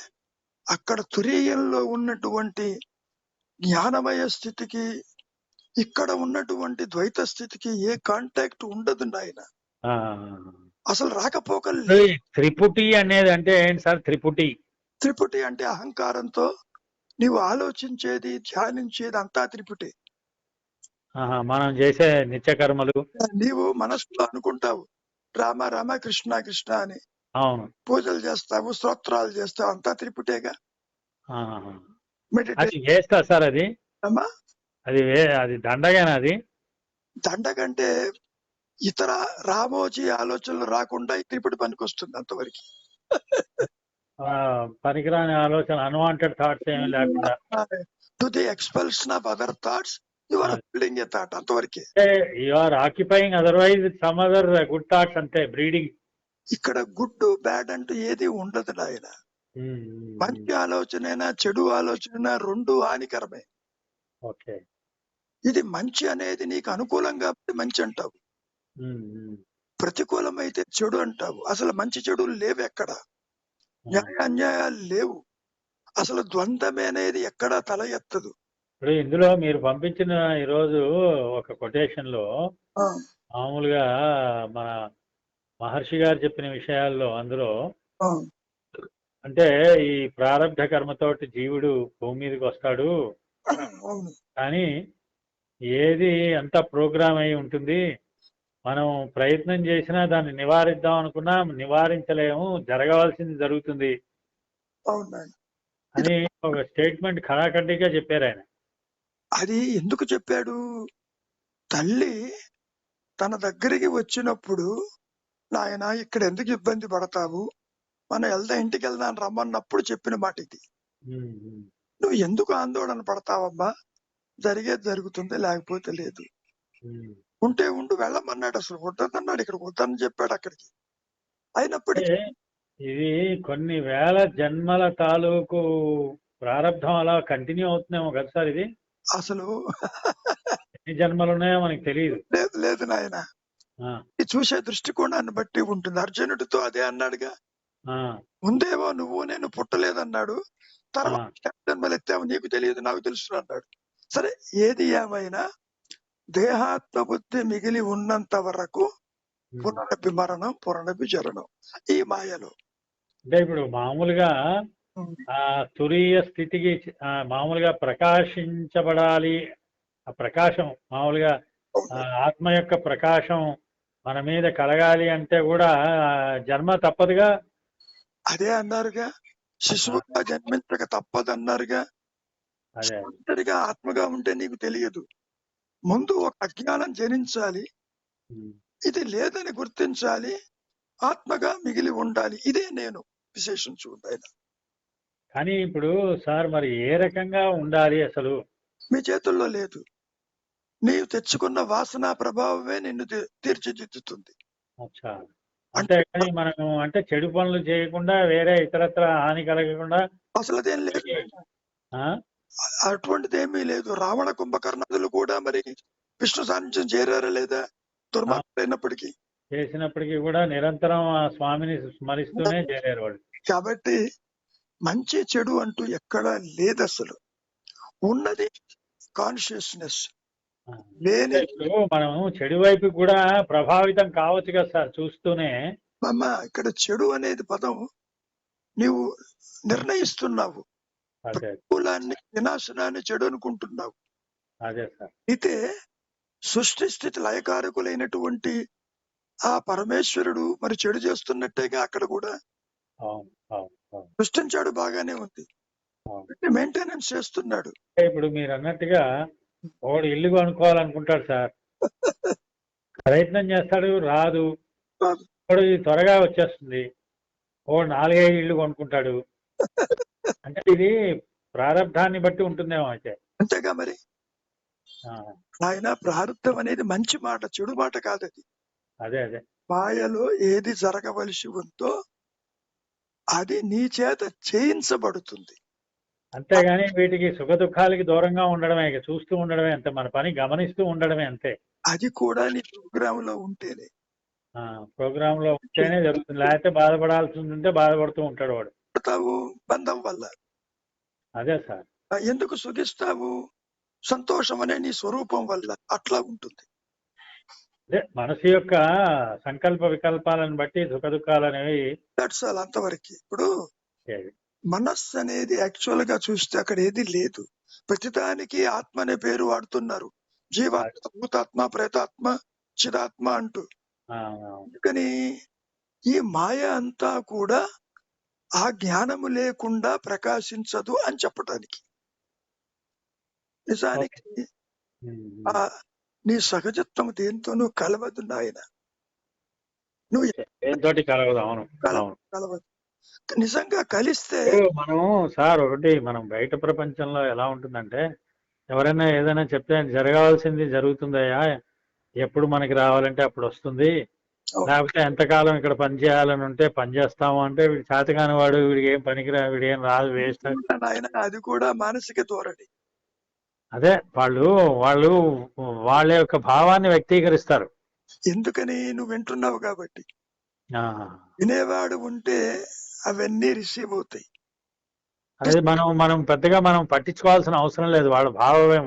అక్కడ తురీయంలో ఉన్నటువంటి జ్ఞానమయ స్థితికి, ఇక్కడ ఉన్నటువంటి ద్వైత స్థితికి ఏ కాంటాక్ట్ ఉండదు నాయన. అసలు రాకపోకలు. త్రిపుటి అనేది అంటే ఏంటి సార్? త్రిపుటి త్రిపుటి అంటే అహంకారంతో నీవు ఆలోచించేది, ధ్యానించేది అంతా త్రిపుటి. మనం చేసే నిత్య కర్మలు, నీవు మనసులో అనుకుంటావు రామ రామ కృష్ణ కృష్ణ అని, అవును, పూజలు చేస్తావు, స్తోత్రాలు చేస్తావు, అంతా త్రిపుటేగా. చేస్తా సార్ అది. అది దండగానా? అది దండగంటే ఇతర రామోజీ ఆలోచనలు రాకుండా ఈ త్రిపుటి పనికొస్తుంది అంతవరకు. పనికిరాని ఆలోచన, అన్వాంటెడ్ థాట్స్ ఏమీ లేకుండా. To the expulsion of other thoughts you are building a thought, అంతవరకే. You are occupying otherwise some other good thoughts, అంతే బ్రీడింగ్. ఇక్కడ గుడ్ బ్యాడ్ అంటూ ఏది ఉండదు నాయన. మంచి ఆలోచనైనా చెడు ఆలోచన రెండు హానికరమే. ఓకే. ఇది మంచి అనేది నీకు అనుకూలం కాబట్టి మంచి అంటావు, ప్రతికూలమైతే చెడు అంటావు. అసలు మంచి చెడు లేవు ఎక్కడ, న్యాయ అన్యాయాలు లేవు, అసలు ద్వంద్వమే అనేది ఎక్కడా తల ఎత్తదు. ఇప్పుడు ఇందులో మీరు పంపించిన ఈరోజు ఒక కొటేషన్ లో మామూలుగా మన మహర్షి గారు చెప్పిన విషయాల్లో అందులో అంటే ఈ ప్రారంభ కర్మతోటి జీవుడు భూమి మీదకి వస్తాడు, కానీ ఏది అంతా ప్రోగ్రామ్ అయి ఉంటుంది, మనం ప్రయత్నం చేసినా దాన్ని నివారిద్దాం అనుకున్నా నివారించలేము, జరగవలసింది జరుగుతుంది అని ఒక స్టేట్మెంట్ ఖడాఖండిగా చెప్పారు ఆయన. అది ఎందుకు చెప్పాడు? తల్లి తన దగ్గరికి వచ్చినప్పుడు, నాయన ఇక్కడ ఎందుకు ఇబ్బంది పడతావు, మనం వెళ్దాం, ఇంటికి వెళ్దాం రమ్మన్నప్పుడు చెప్పిన మాట ఇది. నువ్వు ఎందుకు ఆందోళన పడతావమ్మా, జరిగేది జరుగుతుంది, లేకపోతే లేదు, ఉంటే ఉండు, వెళ్ళమన్నాడు. అసలు వద్దన్నాడు, ఇక్కడ వద్దని చెప్పాడు అక్కడికి. అయినప్పటికీ ఇది కొన్ని వేల జన్మల తాలూకు ప్రారంభం అలా కంటిన్యూ అవుతున్నామో కదా సార్. ఇది అసలు ఎన్ని జన్మలు ఉన్నాయో మనకి తెలియదు. లేదు లేదు నాయన, చూసే దృష్టికోణాన్ని బట్టి ఉంటుంది. అర్జునుడితో అదే అన్నాడుగా, ముందేమో నువ్వు నేను పుట్టలేదన్నాడు, తర్వాత జన్మలు ఎత్తావు నీకు తెలియదు నాకు తెలుసు అన్నాడు. సరే, ఏది ఏమైనా దేహాత్మ బుద్ధి మిగిలి ఉన్నంత వరకు పునరపి మరణం పునరపి జరణం ఈ మాయలో. అంటే ఇప్పుడు మామూలుగా ఆ తురీయ స్థితికి మామూలుగా ప్రకాశించబడాలి, ఆ ప్రకాశం మామూలుగా ఆత్మ యొక్క ప్రకాశం మన మీద కలగాలి అంటే కూడా జన్మ తప్పదుగా. అదే అన్నారుగా, శిశువుగా జన్మించక తప్పదన్నారుగా. ఒంటరిగా ఆత్మగా ఉంటే నీకు తెలియదు, ముందు ఒక అజ్ఞానం జనించాలి, ఇది లేదని గుర్తించాలి, ఆత్మగా మిగిలి ఉండాలి. ఇదే నేను విశేషం చూడాలి. కానీ ఇప్పుడు సార్ మరి ఏ రకంగా ఉండాలి అసలు? మీ చేతుల్లో లేదు. నీవు తెచ్చుకున్న వాసన ప్రభావమే నిన్ను తీర్చిదిద్దుతుంది. అంటే మనం అంటే చెడు పనులు చేయకుండా, వేరే ఇతరత్ర హాని కలగకుండా అసలు అదేం లేదు, అటువంటిది ఏమీ లేదు. రావణ కుంభకర్ణులు కూడా మరి విష్ణు సాన్నిధ్యం చేరారా లేదా? దుర్మార్గులైనప్పటికీ చేసినప్పటికీ కూడా నిరంతరం ఆ స్వామిని స్మరిస్తూనే చేరారు వాళ్ళు. కాబట్టి మంచి చెడు అంటూ ఎక్కడా లేదు, అసలు ఉన్నది కాన్షియస్నెస్. మనం చెడు వైపు కూడా ప్రభావితం కావచ్చు కదా సార్ చూస్తూనే. అమ్మా, ఇక్కడ చెడు అనేది పదం నీవు నిర్ణయిస్తున్నావు, ప్రతికూలాన్ని వినాశనాన్ని చెడు అనుకుంటున్నావు. అయితే సృష్టి స్థితి లయకారకులైనటువంటి ఆ పరమేశ్వరుడు మరి చెడు చేస్తున్నట్టేగా అక్కడ కూడా. సృష్టించాడు, బాగానే ఉంది, మెయింటెనెన్స్ చేస్తున్నాడు. ఇప్పుడు మీరు అన్నట్టుగా వాడు ఇల్లు కొనుక్కోవాలనుకుంటాడు సార్, ప్రయత్నం చేస్తాడు, రాదు, వాడు త్వరగా వచ్చేస్తుంది, వాడు 4-5 ఇళ్ళు కొనుక్కుంటాడు. అంటే ఇది ప్రారంధాన్ని బట్టి ఉంటుందేమో. అయితే అంతేగా మరి. ఆయన ప్రారంధం అనేది మంచి మాట, చెడు మాట కాదు అది. అదే మాయలో ఏది జరగవలసి ఉందో అది నీ చేత చేయించబడుతుంది. అంతేగాని వీటికి సుఖ దుఃఖాలకి దూరంగా ఉండడమే, చూస్తూ ఉండడమే అంతే, మన పని గమనిస్తూ ఉండడమే అంతే. అది కూడా నీ ప్రోగ్రామ్ లో ఉంటేనే, ప్రోగ్రామ్ లో ఉంటేనే జరుగుతుంది, లేకపోతే బాధపడాల్సి ఉంటే బాధపడుతూ ఉంటాడు వాడు. బంధం వల్ల. అదే సార్. ఎందుకు సుఖిస్తావు? సంతోషం అనే నీ స్వరూపం వల్ల అట్లా ఉంటుంది. అదే మనసు యొక్క సంకల్ప వికల్పాలను బట్టి సుఖ దుఃఖాలు అనేవి అంతవరకు. ఇప్పుడు మనస్సు అనేది యాక్చువల్ గా చూస్తే అక్కడ ఏది లేదు, ప్రతిదానికి ఆత్మ అనే పేరు వాడుతున్నారు, జీవాత్మ, భూతాత్మ, ప్రేతాత్మ, చిదాత్మ అంటూ. అందుకని ఈ మాయ అంతా కూడా ఆ జ్ఞానము లేకుండా ప్రకాశించదు అని చెప్పటానికి. నిజానికి ఆ నీ సహజత్వం దేంతోనూ కలవదు నాయన. నువ్వు దేనితోటి కలగదు. అవును, అవును. కలవదు. నిజంగా కలిస్తే ఇప్పుడు మనం సార్ ఒకటి మనం బయట ప్రపంచంలో ఎలా ఉంటుందంటే ఎవరైనా ఏదైనా చెప్తే జరగాల్సింది జరుగుతుందయ్యా, ఎప్పుడు మనకి రావాలంటే అప్పుడు వస్తుంది, లేకపోతే ఎంతకాలం ఇక్కడ పని చేయాలని ఉంటే పని చేస్తాము అంటే వీడు చేతకాని వాడు, వీడికి ఏం పనికిరా, వీడి ఏం రాదు, వేస్ట్. నాయన అది కూడా మానసిక ధోరణి. అదే వాళ్ళు వాళ్ళు వాళ్ళ యొక్క భావాన్ని వ్యక్తీకరిస్తారు. ఎందుకని? నువ్వు వింటున్నావు కాబట్టి. ఆహా. వినేవాడు ఉంటే అవన్నీ రిసీవ్ అవుతాయి. అదే మనం మనం పెద్దగా మనం పట్టించుకోవాల్సిన అవసరం లేదు.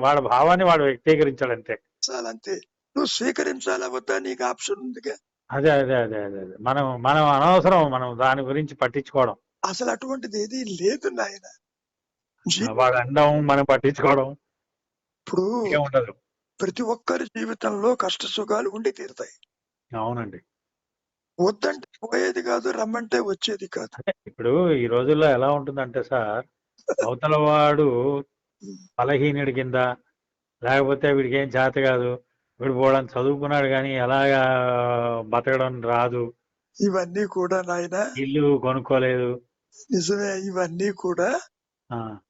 వాళ్ళ భావాన్ని వాడు వ్యక్తీకరించాడంతే. అంతే. నువ్వు స్వీకరించాలా వద్దా నీకు ఆప్షన్ ఉందిగా. అదే అదే అదే అదే అదే మనం మనం అనవసరం మనం దాని గురించి పట్టించుకోవడం. అసలు అటువంటిది ఏది లేదు నాయన. వాడు అండం మనం పట్టించుకోవడం ఇప్పుడు ఏముండదు. ప్రతి ఒక్కరి జీవితంలో కష్ట సుఖాలు ఉండి తీరుతాయి. అవునండి. వద్దంటే పోయేది కాదు, రమ్మంటే వచ్చేది కాదు. అంటే ఇప్పుడు ఈ రోజుల్లో ఎలా ఉంటుందంటే సార్, అవతల వాడు బలహీనుడి కింద, లేకపోతే వీడికి ఏం చేత కాదు, వీడు పోవడం చదువుకున్నాడు కానీ ఎలాగా బతకడం రాదు, ఇవన్నీ కూడా నాయన ఇల్లు కొనుక్కోలేదు. నిజమే. ఇవన్నీ కూడా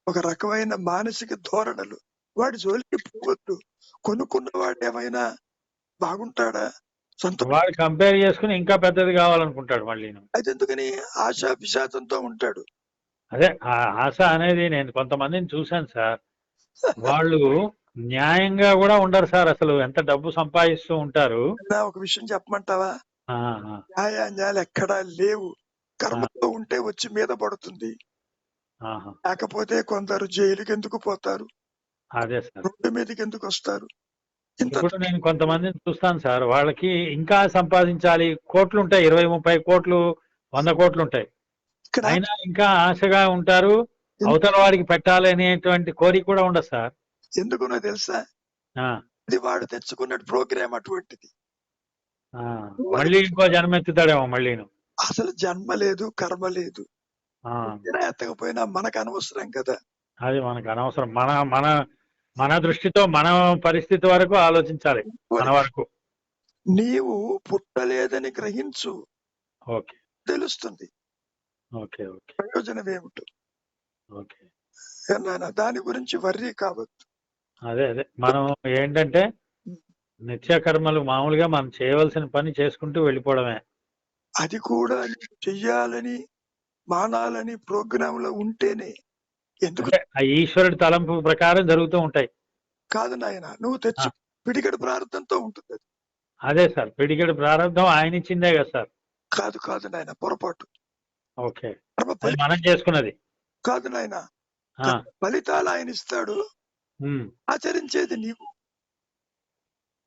ఒక రకమైన మానసిక ధోరణులు. వాడి జోలికి పోవద్దు. కొనుక్కున్న వాడు ఏమైనా బాగుంటాడా? వాడు కంపేర్ చేసుకుని ఇంకా పెద్దది కావాలనుకుంటాడు మళ్ళీ. అయితే ఎందుకని ఆశా విషాదంతో ఉంటాడు. అదే ఆ ఆశ అనేది నేను కొంతమందిని చూశాను సార్. వాళ్ళు న్యాయంగా కూడా ఉండరు సార్. అసలు ఎంత డబ్బు సంపాదిస్తూ ఉంటారు. ఒక విషయం చెప్పమంటావా? ఆహా. న్యాయాన్యాలు ఎక్కడా లేవు. కర్మతో ఉంటే వచ్చి మీద పడుతుంది. ఆహా. లేకపోతే కొందరు జైలుకి ఎందుకు పోతారు? అదే సార్. రోడ్డు మీదకి ఎందుకు వస్తారు? ఇప్పుడు నేను కొంతమందిని చూస్తాను సార్. వాళ్ళకి ఇంకా సంపాదించాలి, కోట్లు ఉంటాయి, 20-30 కోట్లు, 100 కోట్లు ఉంటాయి. అయినా ఇంకా ఆశగా ఉంటారు. అవతల వాడికి పెట్టాలి అనేటువంటి కోరిక కూడా ఉండదు సార్. ఎందుకునో తెలుసా? అది వాడు తెచ్చుకున్న ప్రోగ్రామ్ అటువంటిది. మళ్ళీ ఇంకో జన్మ ఎత్తుతాడేమో మళ్ళీ. అసలు జన్మ లేదు, కర్మ లేదు. ఎత్తకపోయినా మనకు అనవసరం కదా. అది మనకు అనవసరం. మన మన మన దృష్టితో మన పరిస్థితి వరకు ఆలోచించాలి. మన వరకు నీవు పుట్టలేదని గ్రహించు. ఓకే, తెలుస్తుంది. Okay okay. ప్రయోజనం ఏమిటో. ఓకే. దాని గురించి వర్రీ కావద్దు. అదే అదే మనం ఏంటంటే నిత్య కర్మలు మామూలుగా మనం చేయవలసిన పని చేసుకుంటూ వెళ్ళిపోవడమే. అది కూడా చెయ్యాలని మానాలని ప్రోగ్రామ్ లో ఉంటేనే. ఎందుకు? ఆ ఈశ్వరుడి తలంపు ప్రకారం జరుగుతూ ఉంటాయి. కాదు నాయన, నువ్వు తెచ్చు పిడికెడు ప్రారంభంతో ఉంటుంది. అదే సార్, పిడికెడు ప్రారంభం ఆయన ఇచ్చిందే కదా సార్. కాదు కాదు నాయన, పొరపాటు. ఓకే, మనం చేసుకున్నది కాదు నాయన. ఫలితాలు ఆయన ఇస్తాడు, ఆచరించేది నీవు.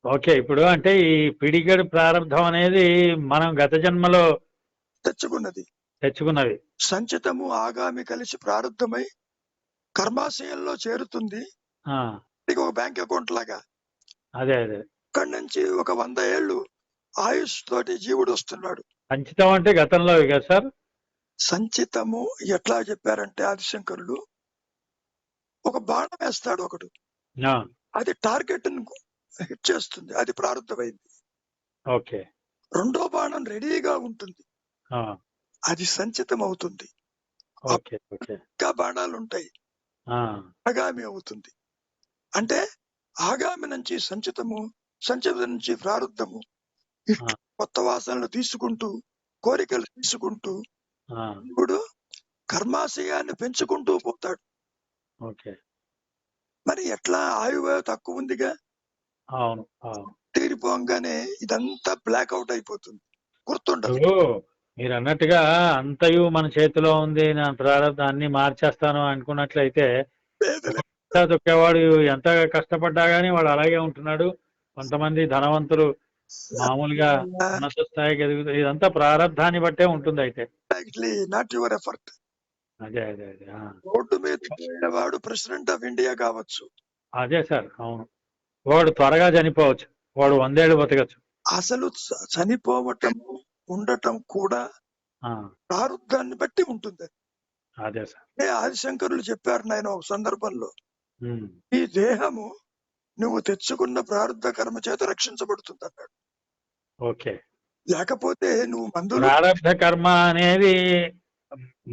ఓకే. ఇప్పుడు అంటే ఈ పిడికెడు ప్రారంభం అనేది మనం గత జన్మలో తెచ్చుకున్నది. సంచితము ఆగామి కలిసి ప్రారంభమై కర్మాశయంలో చేరుతుంది. ఒక బ్యాంక్ అకౌంట్ లాగా. అదే అదే. ఇక్కడి నుంచి ఒక 100 ఏళ్ళు ఆయుష్ తోటి జీవుడు వస్తున్నాడు. సంచితం అంటే గతంలో కదా సార్. సంచితము ఎట్లా చెప్పారంటే ఆదిశంకరులు, ఒక బాణం వేస్తాడు ఒకడు, అది టార్గెట్ హిట్ చేస్తుంది, అది ప్రారంభమైంది. ఓకే. రెండో బాణం రెడీగా ఉంటుంది, అది సంచితం అవుతుంది. Okay okay. ఇంకా బాణాలు ఉంటాయి, ఆగామి అవుతుంది. అంటే ఆగామి నుంచి సంచితము, సంచితం నుంచి ప్రారంభము, కొత్త వాసనలు తీసుకుంటూ, కోరికలు తీసుకుంటూ ఇప్పుడు కర్మాశయాన్ని పెంచుకుంటూ పోతాడు. ఓకే. మరి ఎట్లా? ఆయువు తక్కువ ఉందిగా. అవును. తీరిపోగానే ఇదంతా బ్లాక్ అవుట్ అయిపోతుంది, గుర్తుండదు. మీరు అన్నట్టుగా అంతయు మన చేతిలో ఉంది, నా ప్రారంభాన్ని మార్చేస్తాను అనుకున్నట్లయితే దొక్కేవాడు ఎంత కష్టపడ్డా గానీ వాడు అలాగే ఉంటున్నాడు. కొంతమంది ధనవంతులు మామూలుగా ఉన్నత స్థాయికి ఎదుగుతారు. ఇదంతా ప్రారంధాన్ని బట్టే ఉంటుంది. అయితే నాట్ యువర్ ఎఫర్ట్. అదే అదే అదే. రోడ్డు మీద వాడు ప్రెసిడెంట్ ఆఫ్ ఇండియా కావచ్చు. అదే సార్. అవును. వాడు త్వరగా చనిపోవచ్చు, వాడు 100 ఏళ్ళు బతకచ్చు. అసలు చనిపోవటం ఉండటం కూడా ప్రారంధాన్ని బట్టి ఉంటుంది. అదే సార్. ఆదిశంకరులు చెప్పారు నాయన ఒక సందర్భంలో, ఈ దేహము నువ్వు తెచ్చుకున్న ప్రారంధ కర్మ చేత రక్షించబడుతుంది అన్నాడు. ఓకే. లేకపోతే నువ్వు మందులు ప్రారబ్ధ కర్మ అనేది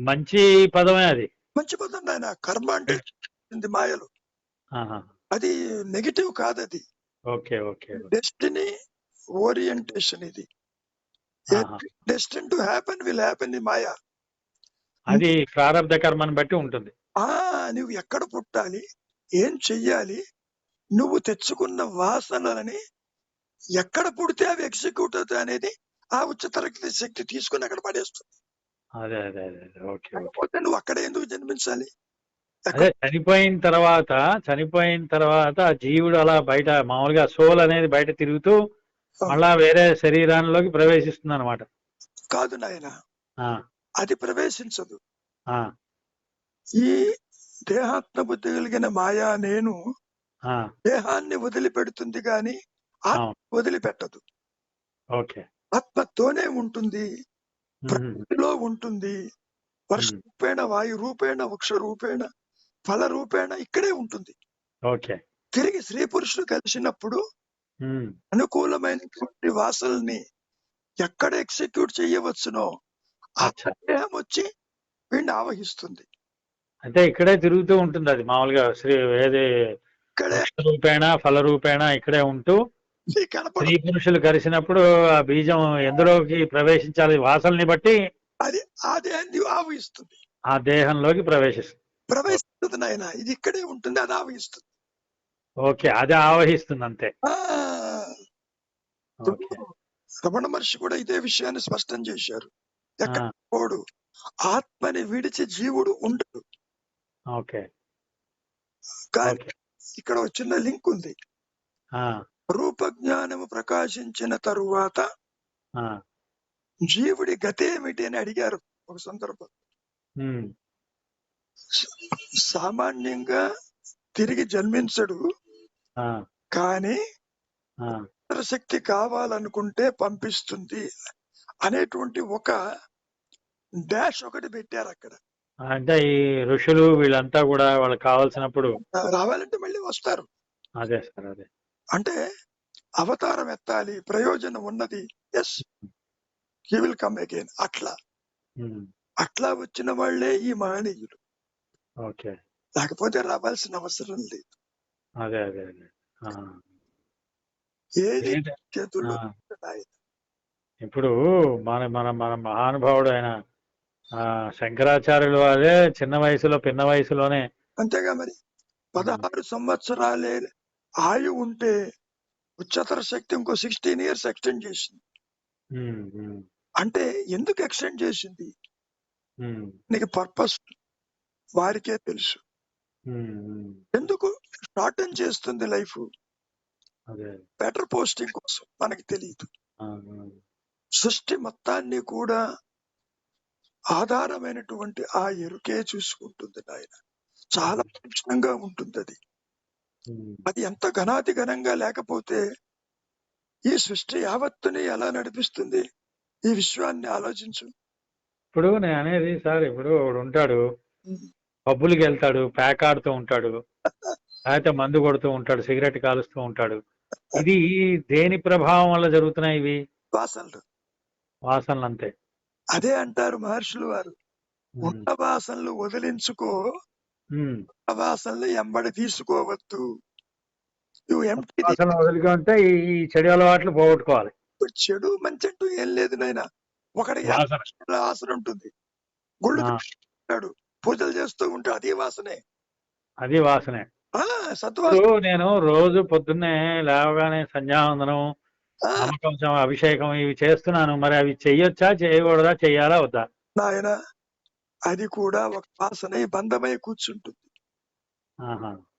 మంచి పదమే అది. మంచి పదం నాయన. కర్మ అంటే మాయలు, ఆహా. అది నెగిటివ్ కాదు, అది ఓకే ఓకే. Destiny orientation. ఇది ఆహా. Destined to happen will happen in maya. అది ప్రారబ్ధ కర్మని బట్టి ఉంటుంది. నువ్వు ఎక్కడ పుట్టాలి, ఏం చెయ్యాలి, నువ్వు తెచ్చుకున్న వాసనలని ఎక్కడ పుడితే అవి ఎగ్జిక్యూట్ అవుతాయి అనేది ఆ ఉచ్చతర శక్తి తీసుకుని అక్కడ పడేస్తుంది. అదే అదే అదే. ఓకే. కాకపోతే నువ్వు అక్కడ ఎందుకు జన్మించాలి? అదే చనిపోయిన తర్వాత జీవుడు అలా బయట మామూలుగా సోల్ అనేది బయట తిరుగుతూ మళ్ళా వేరే శరీరాల్లోకి ప్రవేశిస్తుంది అనమాట. కాదు నాయన, అది ప్రవేశించదు. ఈ దేహాత్మ బుద్ధి కలిగిన మాయా నేను దేహాన్ని వదిలిపెడుతుంది గాని ఆత్మ వదిలిపెట్టదు. ఓకే. ఆత్మతోనే ఉంటుంది, ప్రకృతిలో ఉంటుంది, వర్ష రూపేణ, వాయు రూపేణ, వృక్ష రూపేణ, ఫల రూపేణ ఇక్కడే ఉంటుంది. ఓకే. తిరిగి స్త్రీ పురుషులు కలిసినప్పుడు అనుకూలమైనటువంటి వాసనల్ని ఎక్కడ ఎగ్జిక్యూట్ చేయవచ్చునో ఆ దేహం వచ్చి వీడిని ఆవహిస్తుంది. అంటే ఇక్కడే తిరుగుతూ ఉంటుంది అది మామూలుగా ఏది రూపేణ ఫల రూపేణ ఇక్కడే ఉంటూ స్త్రీ పురుషులు కలిసినప్పుడు ఆ బీజం ఎందులోకి ప్రవేశించాలి వాసనని బట్టి అది ఆ దేహాన్ని ఆవహిస్తుంది, ఆ దేహంలోకి ప్రవేశిస్తుంది నాయన. ఇది ఇక్కడే ఉంటుంది, అది ఆవహిస్తుంది. ఓకే, అది ఆవహిస్తుంది అంతే. రమణ మహర్షి కూడా ఇదే విషయాన్ని స్పష్టం చేశారు. ఎక్కడు ఆత్మని విడిచి జీవుడు ఉండడు. ఓకే. కానీ ఇక్కడ ఒక చిన్న లింక్ ఉంది. రూప జ్ఞానము ప్రకాశించిన తరువాత జీవుడి గతేమిటి అని అడిగారు ఒక సందర్భం. సామాన్యంగా తిరిగి జన్మించడు, కానీ శక్తి కావాలనుకుంటే పంపిస్తుంది అనేటువంటి ఒక డాష్ ఒకటి పెట్టారు అక్కడ. అంటే ఈ ఋషులు వీళ్ళంతా కూడా వాళ్ళకి కావాల్సినప్పుడు రావాలంటే మళ్ళీ వస్తారు. అదే సార్, అదే అంటే అవతారం ఎత్తాలి, ప్రయోజనం ఉన్నది, yes he will come again. అట్లా వచ్చిన వాళ్లే ఈ మహనీయులు. ఓకే. లేకపోతే రావాల్సిన అవసరం లేదు. అదే అదే అదే. ఏది చేతుల్లో. ఇప్పుడు మన మన మన మహానుభావుడు ఆయన శంకరాచార్యులు అదే చిన్న వయసులో పిన్న వయసులోనే అంతేగా మరి 16 సంవత్సరాలే ఆయు ఉంటే ఉచ్చతర శక్తి ఇంకో 16 years ఎక్స్టెండ్ చేసింది. అంటే ఎందుకు ఎక్స్టెండ్ చేసింది? నీకు పర్పస్ వారికే తెలుసు. ఎందుకు షార్టన్ చేస్తుంది లైఫ్? బెటర్ పోస్టింగ్ కోసం, మనకి తెలియదు. సృష్టి మొత్తాన్ని కూడా ఆధారమైనటువంటి ఆ ఎరుకే చూసుకుంటుంది నాయన. చాలా సూక్ష్మంగా ఉంటుంది అది. అది ఎంత ఘనాతి ఘనంగా లేకపోతే ఈ సృష్టి యావత్తుని ఎలా నడిపిస్తుంది? ఈ విశ్వాన్ని ఆలోచించు. ఇప్పుడు నేను అనేది సార్, ఇప్పుడు వాడు ఉంటాడు, పబ్బులకి వెళ్తాడు, ప్యాక్ ఆడుతూ ఉంటాడు, లేకపోతే మందు కొడుతూ ఉంటాడు, సిగరెట్ కాలుస్తూ ఉంటాడు. ఇది దేని ప్రభావం వల్ల జరుగుతున్నాయి ఇవి? వాసనలు అంతే. అదే అంటారు మహర్షులు వారు, ఉన్న వాసనలు వదిలించుకో, వాసనలు ఎంబడి తీసుకోవద్దు. వదులుకుంటే ఈ చెడు అలవాట్లు పోగొట్టుకోవాలి. ఇప్పుడు చెడు మంచి అంటూ ఏం లేదు నాయన. ఒకటి వాసన ఉంటుంది, గుళ్ళు ఉంటాడు, పూజలు చేస్తూ ఉంటాడు, అది వాసనే. అది వాసనే. నేను రోజు పొద్దున్నే లేవగానే సంధ్యావందనం, నామకంసం, అభిషేకం ఇవి చేస్తున్నాను. మరి అవి చెయ్యొచ్చా, చేయకూడదా, చెయ్యాలా వద్దా? నాయన అది కూడా ఒక వాసనే బంధమై కూర్చుంటుంది.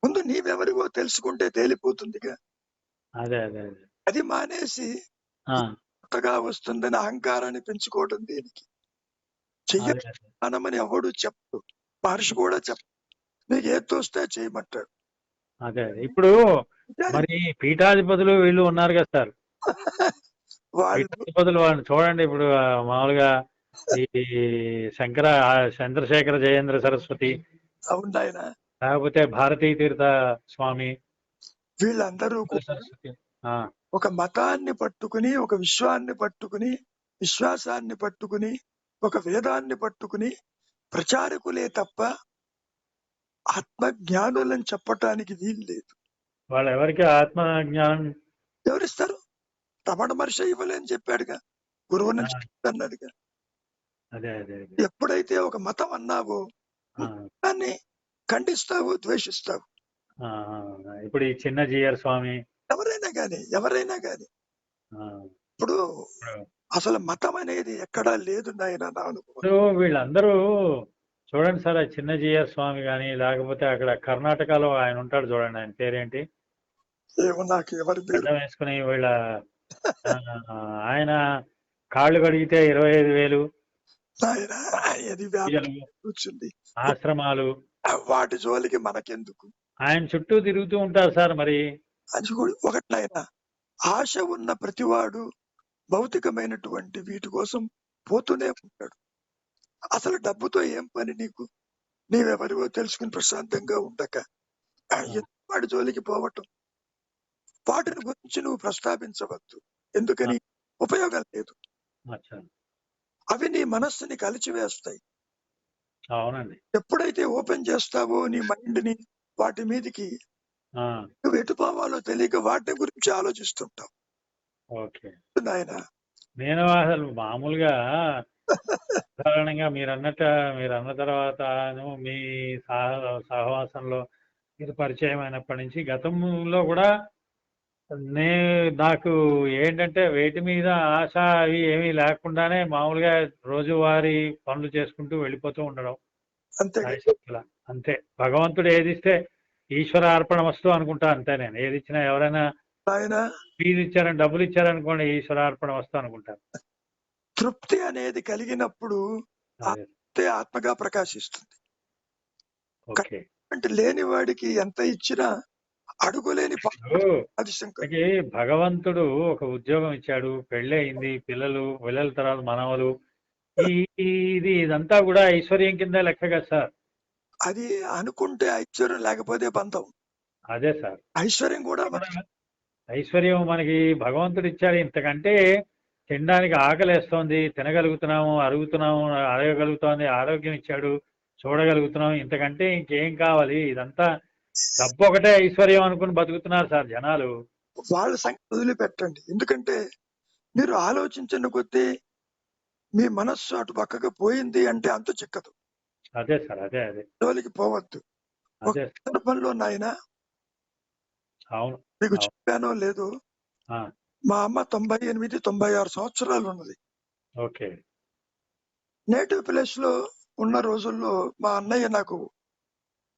ముందు నీవెవరివో తెలుసుకుంటే తేలిపోతుందిగా. అదే అదే అదే. అది మానేసి కొత్తగా వస్తుందని అహంకారాన్ని పెంచుకోవడం దేనికి? చెయ్యమని ఎవడు చెప్పు, మహర్షి కూడా చెప్పు. నీకు ఏది తోస్తే చేయమంటాడు. అదే ఇప్పుడు మరి పీఠాధిపతులు వీళ్ళు ఉన్నారు కదా సార్, పీఠాధిపతులు వాళ్ళని చూడండి. ఇప్పుడు మామూలుగా ఈ చంద్రశేఖర జయేంద్ర సరస్వతి, లేకపోతే భారతీ తీర్థ స్వామి, వీళ్ళందరూ కూడా ఆ, ఒక మతాన్ని పట్టుకుని, ఒక విశ్వాన్ని పట్టుకుని, విశ్వాసాన్ని పట్టుకుని, ఒక వేదాన్ని పట్టుకుని ప్రచారకులే తప్ప ఆత్మజ్ఞానులని చెప్పటానికి వీలు లేదు. వాళ్ళు ఎవరికి ఆత్మ జ్ఞానం ఎవరిస్తారు? రమణ మహర్షి ఇవ్వలేని చెప్పాడుగా, గురువు నుంచి అన్నాడుగా. అదే అదే అదే ఎప్పుడైతే ఒక మతం అన్నావో ఆ, దాన్ని ఖండిస్తావు, ద్వేషిస్తావు. ఆ, ఇప్పుడు ఈ చిన్న జీయర్ స్వామి ఎవరైనా గాని ఆ, ఇప్పుడు ఇప్పుడు అసలు మతం అనేది ఎక్కడా లేదు నాయన, నా అనుభవం. ఇప్పుడు వీళ్ళందరూ చూడండి సార్, ఆ చిన్న జీయర్ స్వామి కానీ లేకపోతే అక్కడ కర్ణాటకలో ఆయన ఉంటాడు చూడండి, ఆయన పేరేంటి, ఏమో నాకు ఎవరి పేరు గడ్డం వేసుకుని వీళ్ళ ఆ, ఆయన కాళ్ళు కడిగితే 25,000 నాయన, అది వ్యాపారం పూజలు, కూర్చుంది. ఆశ్రమాలు, వాటి జోలికి మనకెందుకు ఆయన చుట్టూ తిరుగుతూ ఉంటారు సార్. మరి అది కూడా ఒకటి నాయన. ఆశ ఉన్న ప్రతివాడు భౌతికమైనటువంటి వీటి కోసం పోతూనే ఉంటాడు. అసలు డబ్బుతో ఏం పని నీకు? నీవెవరివో తెలుసుకుని ప్రశాంతంగా ఉండక ఎందుకు వాడి జోలికి పోవటం? వాటిని గురించి నువ్వు ప్రస్తావించవద్దు. ఎందుకని? ఉపయోగం లేదు. అచ్చా, అవి నీ మనస్సుని కలిచివేస్తాయి. అవునండి. ఎప్పుడైతే ఓపెన్ చేస్తావో నీ మైండ్ ని వాటి మీదకి, ఆ, నువ్వు ఎటు పోవాలో తెలియక వాటి గురించి ఆలోచిస్తుంటావు ఓకే. నాయన. నేను అసలు మామూలుగా సాధారణంగా మీరు అన్న తర్వాత మీ సహవాసంలో మీరు పరిచయం అయినప్పటి నుంచి గతంలో కూడా నాకు ఏంటంటే వేటి మీద ఆశ అవి ఏమీ లేకుండానే మామూలుగా రోజువారీ పనులు చేసుకుంటూ వెళ్ళిపోతూ ఉండడం, అంతే సాయశక్తులా అంతే. భగవంతుడు ఏది ఇస్తే ఈశ్వర అర్పణ వస్తు అనుకుంటా, అంతే. నేను ఏది ఇచ్చినా, ఎవరైనా నాయన. ఫీజు ఇచ్చారని, డబ్బులు ఇచ్చారనుకోండి, ఈశ్వర అర్పణ వస్తు అనుకుంటాను. తృప్తి అనేది కలిగినప్పుడు అదే, అంతే ఆత్మగా ప్రకాశిస్తుంది. ఓకే. అంటే లేని వాడికి ఎంత ఇచ్చినా అడుగులేని ఇప్పుడు ఆదిశంకర్. మనకి భగవంతుడు ఒక ఉద్యోగం ఇచ్చాడు, పెళ్ళి అయింది, పిల్లల తర్వాత మనవలు, ఇదంతా కూడా ఐశ్వర్యం కింద లెక్క కదా సార్. అది అనుకుంటే ఐశ్వర్యం, లేకపోతే బంధం. అదే సార్, ఐశ్వర్యం కూడా ఐశ్వర్యం మనకి భగవంతుడు ఇచ్చాడు. ఇంతకంటే తినడానికి ఆకలేస్తోంది, తినగలుగుతున్నాము, అరగగలుగుతోంది, ఆరోగ్యం ఇచ్చాడు, చూడగలుగుతున్నాం. ఇంతకంటే ఇంకేం కావాలి? ఇదంతా డబ్బు ఒకటే ఐశ్వర్యం అనుకుని బతుకుతున్నారు సార్ జనాలు. వాళ్ళ సంగతి వదిలిపెట్టండి. ఎందుకంటే మీరు ఆలోచించిన కొద్దీ మీ మనస్సు అటు పక్కకు పోయింది అంటే అంతు చిక్కదు. అదే సార్, అదే అదే జోలికి పోవద్దు. ఒక అదే సందర్భంలో నాయన, అవును. మీకు అవును. చెప్పానో లేదో, ఆ, మా అమ్మ 98, 96 సంవత్సరాలు ఉన్నది. ఓకే. నేటివ్ ప్లేస్ లో ఉన్న రోజుల్లో మా అన్నయ్య నాకు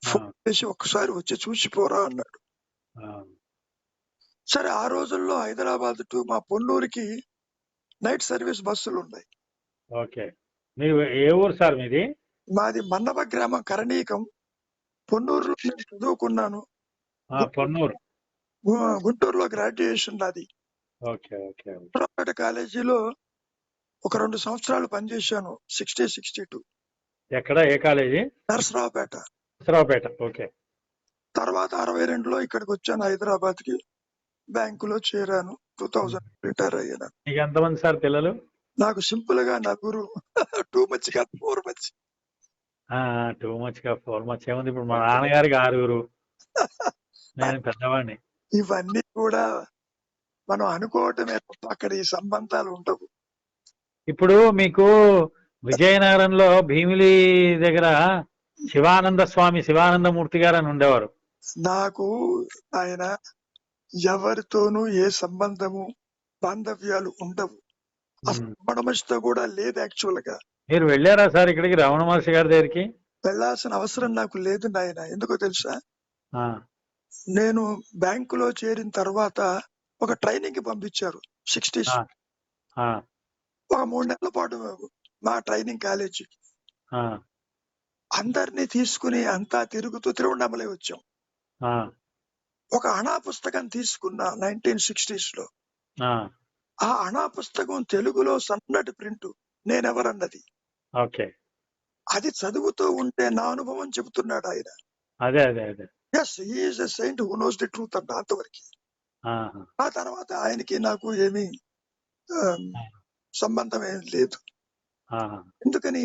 ఫోన్ చేసి ఒక్కసారి వచ్చి చూసిపోరా అన్నాడు. ఆ, సరే, ఆ రోజుల్లో హైదరాబాద్ టు మా పొన్నూరుకి నైట్ సర్వీస్ బస్సులు ఉన్నాయి. ఓకే. మీరు ఏ ఊరు సార్ మీది? మాది మన్నవ గ్రామం, కరణీకం. పొన్నూరులో నేను చదువుకున్నాను. పొన్నూరు. గుంటూరులో గ్రాడ్యుయేషన్ నాది. Okay okay. నరసరావుపేట కాలేజీలో ఒక 2 సంవత్సరాలు పనిచేశాను. 62 ఎక్కడ, ఏ కాలేజీ? నరసరావుపేట. నరసరావుపేట. ఓకే. తర్వాత 62లో ఇక్కడికి వచ్చాను, హైదరాబాద్ కి. బ్యాంకులో చేరాను. 2000 రిటైర్ అయ్యాను. మీకు ఎంతమంది సార్ పిల్లలు? నాకు సింపుల్ గా నలుగురు. టూ మచ్ కాదు, 4 మచ్. టూ మచ్ గా 4 మచ్ ఏముంది. ఇప్పుడు మా నాన్నగారికి 6. నేను పెద్దవాడిని. ఇవన్నీ కూడా మనం అనుకోవటమే తప్ప అక్కడ ఈ సంబంధాలు ఉండవు. ఇప్పుడు మీకు విజయనగరంలో భీమిలి దగ్గర శివానందమూర్తి గారు అని ఉండేవారు. నాకు ఆయన ఎవరితోనూ ఏ సంబంధము, బాంధవ్యాలు ఉండవు. అసలు రమణ మహర్షితో కూడా లేదు. యాక్చువల్ గా మీరు వెళ్ళారా సార్ ఇక్కడికి, రమణ మహర్షి గారి దగ్గరికి? వెళ్లాల్సిన అవసరం నాకు లేదు నాయన. ఎందుకో తెలుసా? ఆ, నేను బ్యాంకులో చేరిన తర్వాత ఒక ట్రైనింగ్ కి పంపించారు. 60s. ఆ, ఒక 3 నెలల పాటు మా ట్రైనింగ్ కాలేజీకి ఆ, అందరినీ తీసుకుని అంతా తిరుగుతూ తిరువണ്ണామలై వచ్చాం. ఆ, ఒక అణా పుస్తకం తీసుకున్నా 1960s లో. ఆ, ఆ అణా పుస్తకం తెలుగులో సన్నటి ప్రింట్, నేనెవరన్నది. ఓకే. అది చదువుతూ ఉంటే నా అనుభవం చెబుతున్నాడు ఆయన. అదే అదే అదే yes, he's a saint who knows the truth అన్న అంతవరకు. ఆహా, ఆ తర్వాత ఆయనకి నాకు ఏమీ సంబంధం ఏం లేదు. ఆహా, ఎందుకని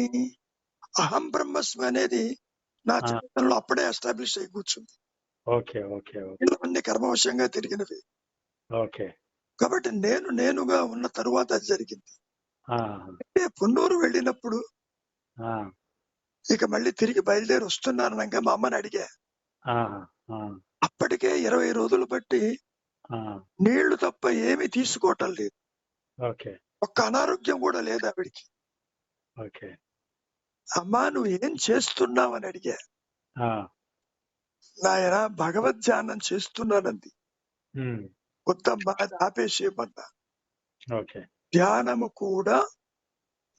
అహం బ్రహ్మస్మి అనేది నా ఆ, జీవితంలో అప్పుడే ఎస్టాబ్లిష్ అయి కూర్చుంది. ఓకే ఓకే ఓకే ఇవన్నీ కర్మవశంగా తిరిగినవి. ఓకే. కాబట్టి నేనుగా ఉన్న తరువాత అది జరిగింది. ఆహా, అంటే పొన్నూరు వెళ్ళినప్పుడు ఆ, ఇక మళ్ళీ తిరిగి బయలుదేరి వస్తున్నాననగా మా అమ్మని అడిగా. ఆహా, ఆ, అప్పటికే 20 రోజులు బట్టి ఆ, నీళ్లు తప్ప ఏమీ తీసుకోవటం లేదు. ఓకే ఒక్క అనారోగ్యం కూడా లేదు ఆవిడికి. ఓకే. అమ్మా నువ్వు ఏం చేస్తున్నావని అడిగా. ఆ, నాయన భగవద్ ధ్యానం చేస్తున్నానంది. ఉమ్, వద్దమ్మా అది ఆపేసేయమన్నా. ఓకే. ధ్యానము కూడా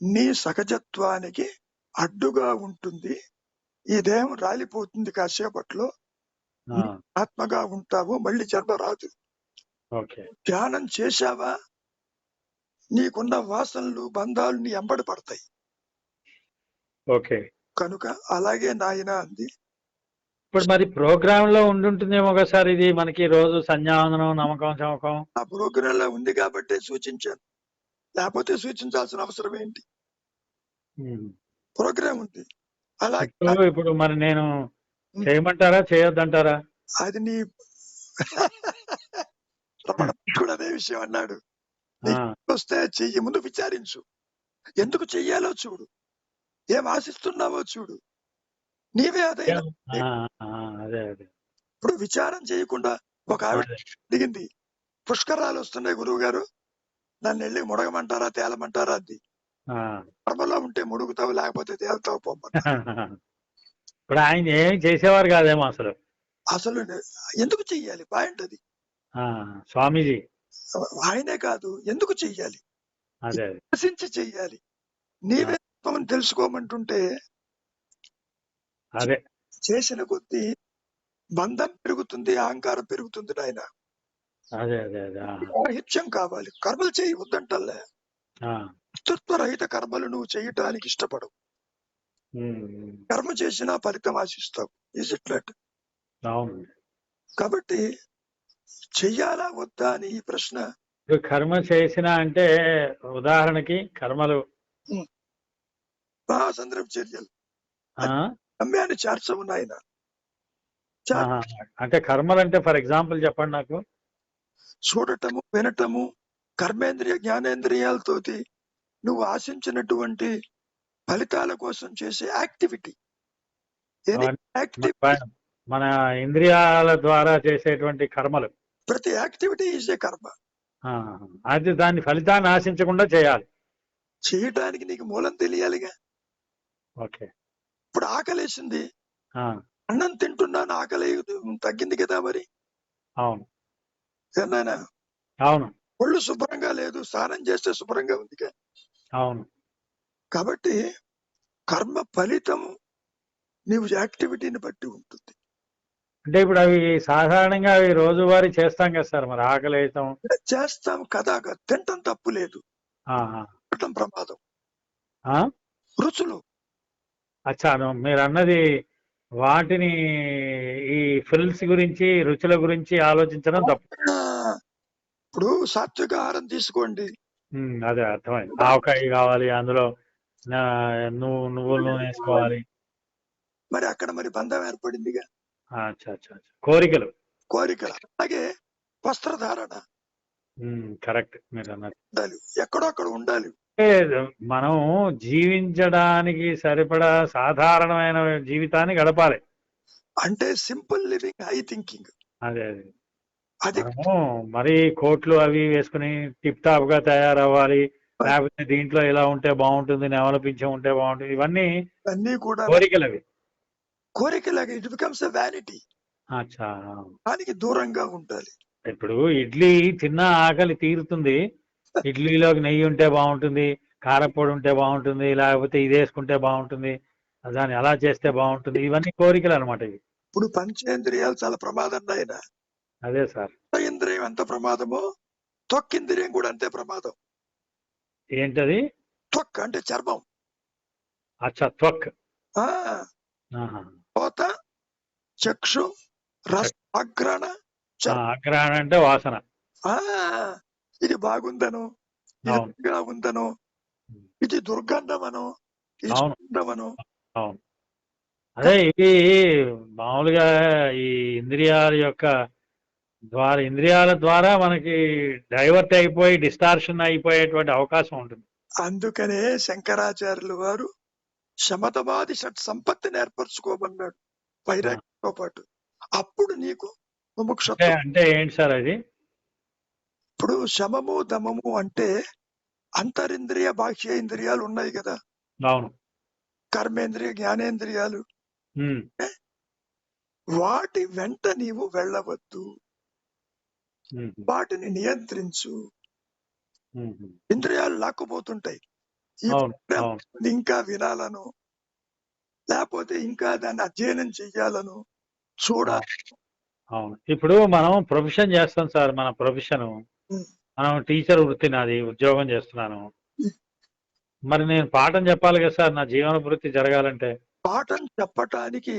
నీ సహజత్వానికి అడ్డుగా ఉంటుంది. ఈ దేహం రాలిపోతుంది కాసేపట్లో, ఆ, నీ ఆత్మగా ఉంటావు, మళ్ళీ జన్మ రాదు. ఓకే ధ్యానం చేశావా నీకున్న వాసనలు బంధాలు నీ ఎంబడి పడతాయి. ఓకే. కనుక అలాగే నాయన అంది. ఇప్పుడు మరి ప్రోగ్రామ్ లో ఉండుంటుందేమో కదా సార్, ఇది మనకి రోజు సంధ్యావందనం, నమ్మకం చమకం. ఆ ప్రోగ్రామ్ లో ఉంది కాబట్టే సూచించాను, లేకపోతే సూచించాల్సిన అవసరం ఏంటి? ఉమ్. ప్రోగ్రామ్ ఉంది. అలాగే ఇప్పుడు మరి నేను చేయమంటారా, చేయొద్దంటారా? అది నీ రమణ కూడా అదే విషయం అన్నాడు. ఆ, నీకు వస్తే చెయ్యి, ముందు విచారించు. ఎందుకు చెయ్యాలో చూడు, ఏం ఆశిస్తున్నావో చూడు, నీవే అదైనా. ఆ, ఆ, అదే అదే ఇప్పుడు విచారం చేయకుండా ఒక ఆవిడ అదే. అడిగింది, పుష్కరాలు వస్తున్నాయి గురువు గారు, నన్ను వెళ్ళి ముడగమంటారా తేలమంటారా అంది. ఆ. కర్మలో ఉంటే ముడుగుతావు, లేకపోతే తేలుతావు పొమ్మన్నా. ఇప్పుడు ఆయన ఏమి చేసేవారు కాదేమో అసలు. అసలు ఎందుకు చెయ్యాలి? పాయింట్ అది. ఆ, స్వామీజీ. ఆయనే కాదు, ఎందుకు చెయ్యాలి? అదే అదే ఆశించి చెయ్యాలి. నీవే తత్వమని తెలుసుకోమంటుంటే అదే చేసిన కొద్దీ బంధం పెరుగుతుంది, అహంకారం పెరుగుతుంది. నాయన అదే అదే అదే. రాహిత్యం కావాలి. కర్మలు చేయి వద్దంటల్లే. ఆ, కర్తృత్వరహిత కర్మలు నువ్వు చేయటానికి ఇష్టపడవు. కర్మ చేసినా ఫలితం ఆశిస్తావు. Is it let? అవును. కాబట్టి చెయ్యాలా వద్దా అని ఈ ప్రశ్న. ఇప్పుడు కర్మ చేసిన అంటే ఉదాహరణకి కర్మలు మహాసంద్రపు చర్యలు ఆ, గమ్యాన్ని చేర్చవు నాయన. ఆహా. అంటే కర్మలు అంటే ఫర్ ఎగ్జాంపుల్ చెప్పండి నాకు. చూడటము, వినటము, కర్మేంద్రియ జ్ఞానేంద్రియాలతోటి నువ్వు ఆశించినటువంటి ఫలితాల కోసం చేసే యాక్టివిటీ. మన ఇంద్రియాల ద్వారా చేసేటువంటి కర్మలు, ప్రతి యాక్టివిటీ ఈజ్ ఏ కర్మ. అది దాని ఫలితాన్ని ఆశించకుండా చేయాలి. చేయటానికి నీకు మూలం తెలియాలిగా. ఓకే. ఇప్పుడు ఆకలేసింది, అన్నం తింటున్నాను, ఆకలి తగ్గింది కదా మరి. అవును ఏనాయనా, అవును ఒళ్ళు శుభ్రంగా లేదు, స్నానం చేస్తే శుభ్రంగా ఉందిగా. అవును. కాబట్టి కర్మ ఫలితం నీవు యాక్టివిటీని బట్టి ఉంటుంది. అంటే ఇప్పుడు అవి సాధారణంగా అవి రోజువారీ చేస్తాం కదా సార్, మరి ఆకలి అవుతాం చేస్తాం కదా, తింటం తప్పు లేదు, తినటం ప్రమాదం. రుచులు, అచ్చా, మీరు అన్నది వాటిని ఈ ఫిల్స్ గురించి, రుచుల గురించి ఆలోచించడం తప్పు. ఇప్పుడు సాత్విక ఆహారం తీసుకోండి, అదే అర్థమైంది. ఆవకాయ కావాలి, అందులో నువ్వుల నూనె వేసుకోవాలి. మరి అక్కడ మరి బంధం ఏర్పడిందిగా. అచ్చా అచ్చా, కోరికలు. అలాగే వస్త్రధారణ కరెక్ట్ మీరు అన్నది. ఉండాలి, ఎక్కడో అక్కడ ఉండాలి. మనం జీవించడానికి సరిపడా సాధారణమైన జీవితాన్ని గడపాలి. అంటే సింపుల్ లివింగ్, హై థింకింగ్. అదే అదే మనము మరీ కోట్లు అవి వేసుకుని టిప్ టాప్ గా తయారవ్వాలి, లేకపోతే దీంట్లో ఇలా ఉంటే బాగుంటుంది, నెవలపించి ఉంటే బాగుంటుంది, ఇవన్నీ కూడా కోరికలవి. కోరికలాగా ఇట్ బికమ్స్ ఎ వ్యానిటీ. అచ్చా, దానికి దూరంగా ఉండాలి. ఇప్పుడు ఇడ్లీ తిన్న ఆకలి తీరుతుంది, ఇడ్లీలోకి నెయ్యి ఉంటే బాగుంటుంది, కారపొడి ఉంటే బాగుంటుంది, లేకపోతే ఇది వేసుకుంటే బాగుంటుంది, దాన్ని అలా చేస్తే బాగుంటుంది, ఇవన్నీ కోరికలు అనమాట ఇవి. ఇప్పుడు పంచేంద్రియాలు చాలా ప్రమాదం నాయన. అదే సార్. ఇంద్రియం ఎంత ప్రమాదమో త్వక్కింద్రియం కూడా అంతే ప్రమాదం. ఏంటది? త్వక్ అంటే చర్మం. అచ్చా, త్వక్. పోత, చక్షు, రసాగ్రణ ఆగ్రహణ అంటే వాసన. ఆ ఇది బాగుందనో, ఇది అవును. రుచిగా ఉందనో, ఇది దుర్గంధమనో, ఇది అవును. సుగంధమనో. అవును. అదే ఇవి మామూలుగా ఈ ఇంద్రియాల ద్వారా మనకి డైవర్ట్ అయిపోయి డిస్టార్షన్ అయిపోయేటువంటి అవకాశం ఉంటుంది. అందుకనే శంకరాచార్యులు వారు శమతమాది షట్ సంపత్తిని ఏర్పరచుకోమన్నాడు వైరాగ్యంతో పాటు. అప్పుడు నీకు అంటే ముముక్షత్వం. అంటే ఏంటి సార్ అది? ఇప్పుడు శమము దమము అంటే అంతరింద్రియ బాహ్య ఇంద్రియాలు ఉన్నాయి కదా, అవును. కర్మేంద్రియ జ్ఞానేంద్రియాలు. ఉమ్, వాటి వెంట నీవు వెళ్ళవద్దు, ఉమ్, వాటిని నియంత్రించు. ఉమ్. ఇంద్రియాలు లాక్కుపోతుంటాయి. ఈ అవును. program అవును. ఇంకా వినాలను, లేకపోతే ఇంకా దాన్ని అధ్యయనం చెయ్యాలను, చూడాలి. అవును. ఇప్పుడు మనం ప్రొఫెషన్ చేస్తాం సార్. మన ప్రొఫెషన్ మనం టీచర్ వృత్తి, నాది ఉద్యోగం చేస్తున్నాను. మరి నేను పాఠం చెప్పాలి కదా సార్, నా జీవన వృత్తి జరగాలంటే. పాఠం చెప్పటానికి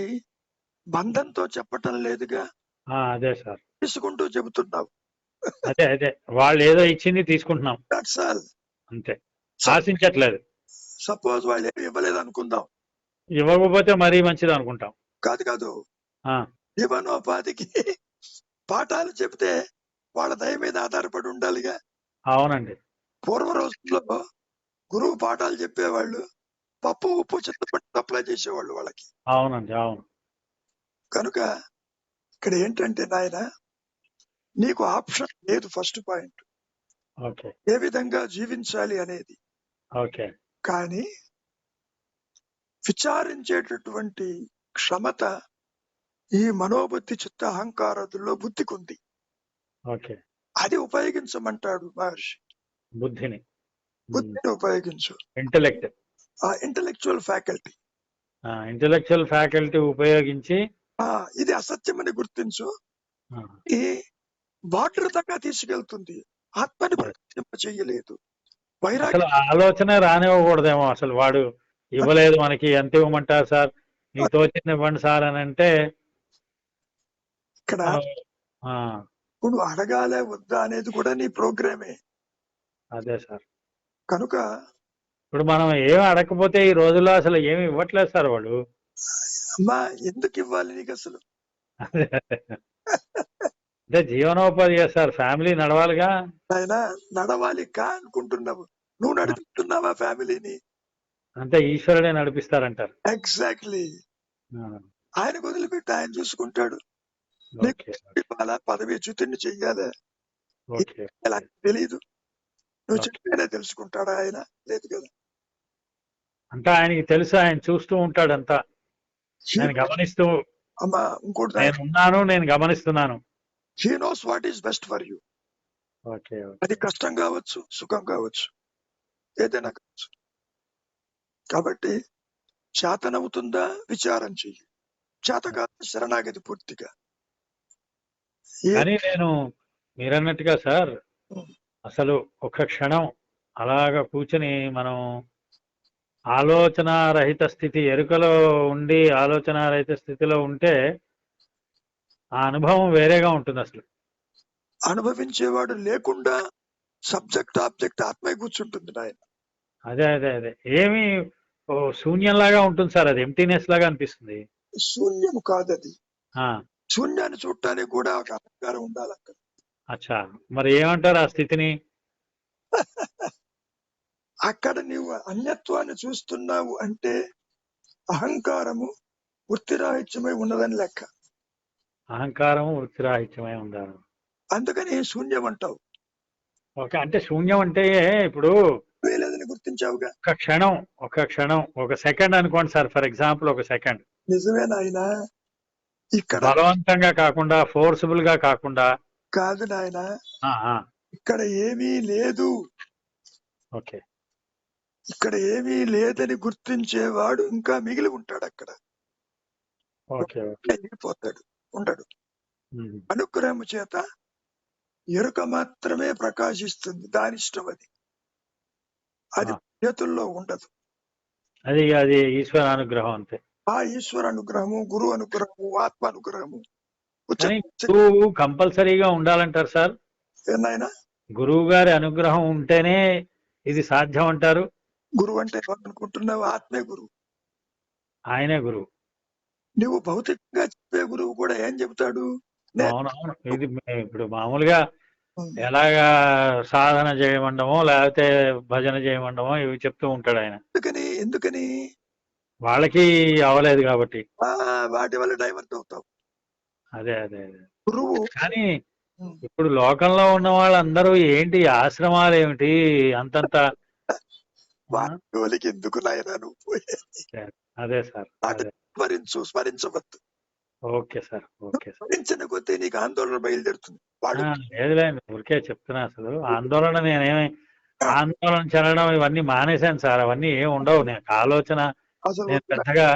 బంధంతో చెప్పటం లేదుగా, అదే సార్. తీసుకుంటూ చెబుతున్నావు. అదే వాళ్ళు ఏదో ఇచ్చింది తీసుకుంటున్నాం దట్స్ ఆల్. అంతే, ఆశించట్లేదు. సపోజ్ వాళ్ళు ఏమి ఇవ్వలేదు అనుకుందాం, ఇవ్వకపోతే మరీ మంచిది అనుకుంటాం. కాదు కాదు, ఆ, జీవనోపాధికి పాఠాలు చెప్తే వాళ్ళ దయ మీద ఆధారపడి ఉండాలిగా. అవునండి. పూర్వ రోజుల్లో గురువు పాఠాలు చెప్పేవాళ్ళు, పప్పు ఉప్పు చింతపండు సప్లై చేసేవాళ్ళు వాళ్ళకి. అవునండి. అవును. కనుక ఇక్కడ ఏంటంటే నాయన, నీకు ఆప్షన్ లేదు. First point okay. ఏ విధంగా జీవించాలి అనేది. ఓకే. కానీ విచారించేటటువంటి క్షమత ఈ మనోబుద్ధి చిత్త అహంకారాదుల్లో బుద్ధికుంది. ఓకే. అది ఉపయోగించమంటాడు మహర్షి. బుద్ధిని, బుద్ధిని ఉపయోగించు, ఇంటెలెక్ట్, ఆ ఇంటలెక్చువల్ ఫ్యాకల్టీ. ఇంటెలెక్చువల్ ఫ్యాకల్టీ ఉపయోగించి ఇది అసత్యమని గుర్తించు. ఆ, ఈ వాటర్ దాకా తీసుకెళ్తుంది, ఆత్మని ప్రకటింప చెయ్యలేదు. అసలు వైరాగ్యం ఆలోచన రానివ్వకూడదేమో. అసలు వాడు ఇవ్వలేదు, మనకి ఎంత ఇవ్వమంటారు సార్, మీకు తోచింది ఇవ్వండి సార్ అని అంటే ఇక్కడ మనం ఇప్పుడు అడగాలే వద్దా అనేది కూడా నీ ప్రోగ్రామే. అదే సార్. కనుక ఇప్పుడు మనం ఏమి అడగకపోతే ఈ రోజుల్లో అసలు ఏమి ఇవ్వట్లేదు సార్ వాడు. అమ్మా ఎందుకు ఇవ్వాలి నీకు అసలు? అంటే జీవనోపాధి చేస్తారు, ఫ్యామిలీ నడవాలిగా. ఆయన నడవాలి కా అనుకుంటున్నావు, నువ్వు నడిపిస్తున్నావా ఫ్యామిలీని? అంతే, ఈశ్వరుడే నడిపిస్తారంటారు. ఎగ్జాక్ట్లీ. ఆయనకు వదిలిపెట్టి ఆయన చూసుకుంటాడు. ఓకే. ఇవాళ పదవి చ్యుతిని చెయ్యాలి ఓకే. తెలీదు, నువ్వు ఓకే. చెప్పేనే తెలుసుకుంటాడా ఆయన? లేదు కదా. అంటే ఆయనకి తెలుసు, ఆయన చూస్తూ ఉంటాడు అంతా, నేను గమనిస్తూ. అమ్మా ఇంకోటి, నేను ఉన్నాను, నేను గమనిస్తున్నాను. He knows what is best for you. Okay. అది కష్టం కావచ్చు, సుఖం కావచ్చు, ఏదైనా కావచ్చు. కాబట్టి చేతనవుతుందా విచారం చెయ్యి, చేత కాదు శరణాగతి పూర్తిగా. కానీ నేను మీరన్నట్టుగా సార్, అసలు ఒక క్షణం అలాగ కూర్చొని మనం ఆలోచన రహిత స్థితి, ఎరుకలో ఉండి ఆలోచన రహిత స్థితిలో ఉంటే ఆ అనుభవం వేరేగా ఉంటుంది అసలు. అనుభవించేవాడు లేకుండా సబ్జెక్ట్ ఆబ్జెక్ట్ ఆత్మే కూర్చుంటుంది నాయన. అదే ఏమి శూన్యంలాగా ఉంటుంది సార్, అది ఎంటీనెస్ లాగా అనిపిస్తుంది. శూన్యము కాదది. శూన్యాన్ని చూడటానికి కూడా ఒక అహంకారం ఉండాలి అక్కడ. అచ్చా, మరి ఏమంటారు ఆ స్థితిని? అక్కడ నీవు అన్యత్వాన్ని చూస్తున్నావు అంటే అహంకారము వృత్తిరాహిత్యమై ఉన్నదని లెక్క. అహంకారము వృత్తిరాహిత్యమై ఉండాలి. అందుకని శూన్యం అంటావు. ఓకే, అంటే శూన్యం అంటే ఇప్పుడు లేదని గుర్తించావుగా. ఒక క్షణం, ఒక సెకండ్ అనుకోండి సార్, ఫర్ ఎగ్జాంపుల్ ఒక సెకండ్. నిజమే నాయన. ఇక్కడ బలవంతంగా కాకుండా, ఫోర్సిబుల్ గా కాకుండా. కాదు నాయన, ఇక్కడ ఏమీ లేదు. ఓకే. ఇక్కడ ఏమీ లేదని గుర్తించేవాడు ఇంకా మిగిలి ఉంటాడు అక్కడ. ఓకే. వెళ్ళిపోతాడు, ఉండడు. అనుగ్రహం చేత ఎరుక మాత్రమే ప్రకాశిస్తుంది, దాని ఇష్టం అది. అది చేతుల్లో ఉండదు. అది ఈశ్వర అనుగ్రహం అంతే. ఆ ఈశ్వర అనుగ్రహము, గురు అనుగ్రహము, ఆత్మ అనుగ్రహము కానీ గురువు కంపల్సరీగా ఉండాలంటారు సార్. ఏనాయనా గురువు గారి అనుగ్రహం ఉంటేనే ఇది సాధ్యం అంటారు. గురువు అంటే ఎవరనుకుంటున్నావు? ఆత్మే గురువు. ఆయనే గురువు. నువ్వు భౌతికంగా చెప్పే గురువు కూడా ఏం చెబుతాడు? అవునవును. ఇది ఇప్పుడు మామూలుగా ఎలాగా సాధన చేయమండమో లేకపోతే భజన చేయమండమో ఇవి చెప్తూ ఉంటాడు ఆయన. ఎందుకని వాళ్ళకి అవలేదు కాబట్టి. వాటి వల్ల డైవర్ట్ అవుతావు. అదే అదే అదే గురువు. కానీ ఇప్పుడు లోకంలో ఉన్న వాళ్ళందరూ ఏంటి ఆశ్రమాలు ఏమిటి అంతంత వాటికి ఎందుకు నాయనా నువ్వు పోయేది? అదే సార్. అదే స్మరించవద్దు. Okay sir. Okay sir. స్మరించిన కొద్దీ నీకు ఆందోళన బయలుదేరుతుంది. వాడు లేదులేండి ఊరికే చెప్తున్నా. అసలు ఆందోళన నేనేమి ఆందోళన చెందడం ఇవన్నీ మానేశాను సార్. అవన్నీ ఏమి ఉండవు. నాకు ఆలోచన నేను పెద్దగా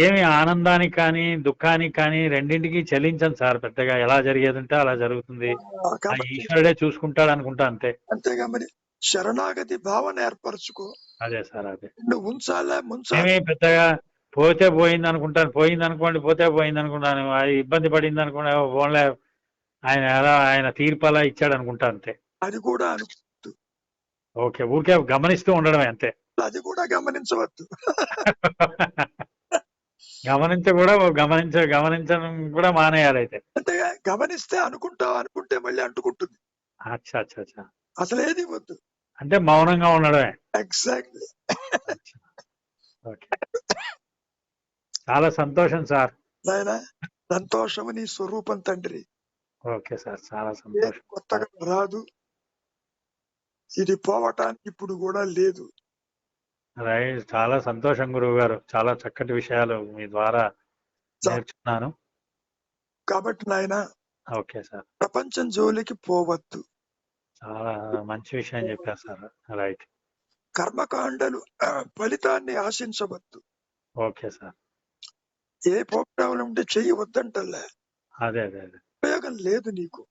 ఏమి ఆనందానికి కానీ దుఃఖానికి కానీ రెండింటికి చెల్లించను సార్. పెద్దగా ఎలా జరిగేది ఉంటే అలా జరుగుతుంది. ఆ ఈశ్వరుడే చూసుకుంటాడు అనుకుంటా అంతే. అంతేగా మరి శరణాగతి భావన ఏర్పరచుకో. అదే సార్. అదే నువ్వు ఉంచాలా ఏమి పెద్దగా పోతే పోయింది అనుకుంటాను. పోయింది అనుకోండి, పోతే పోయింది అనుకుంటాను. అది ఇబ్బంది పడింది అనుకున్నా ఓన్లే ఆయన ఎలా ఆయన తీర్పు అలా ఇచ్చాడు అనుకుంటా అంతే. అది కూడా అనుకోవద్దు. ఓకే ఊరికే గమనిస్తూ ఉండడమే అంతే. అది కూడా గమనించవద్దు. గమనించడం కూడా మానేయాలి అయితే. అంటే గమనిస్తే అనుకుంటే మళ్ళీ అంటుకుంటుంది. అచ్చా అచ్చా అచ్చా. అసలు ఏది వద్దు. అంటే మౌనంగా ఉండడమే. ఎగ్జాక్ట్లీ. ఓకే చాలా సంతోషం సార్. నాయనా సంతోషము నీ స్వరూపం తండ్రి. ఓకే సార్ చాలా సంతోషం. కొత్తగా రాదు, ఇది పోవటానికి ఇప్పుడు కూడా లేదు. రైట్. చాలా సంతోషం గురువు గారు. చాలా చక్కటి విషయాలు మీ ద్వారా నేర్చుకున్నాను. కాబట్టి నాయన ఓకే సార్. ప్రపంచం జోలికి పోవద్దు. చాలా మంచి విషయం చెప్పారు సార్. రైట్. కర్మకాండలు ఫలితాన్ని ఆశించవద్దు. Okay sir. ఏ ప్రోగ్రాంలు ఉంటే చెయ్యి వద్దంటలే. అదే అదే అదే ఉపయోగం లేదు నీకు.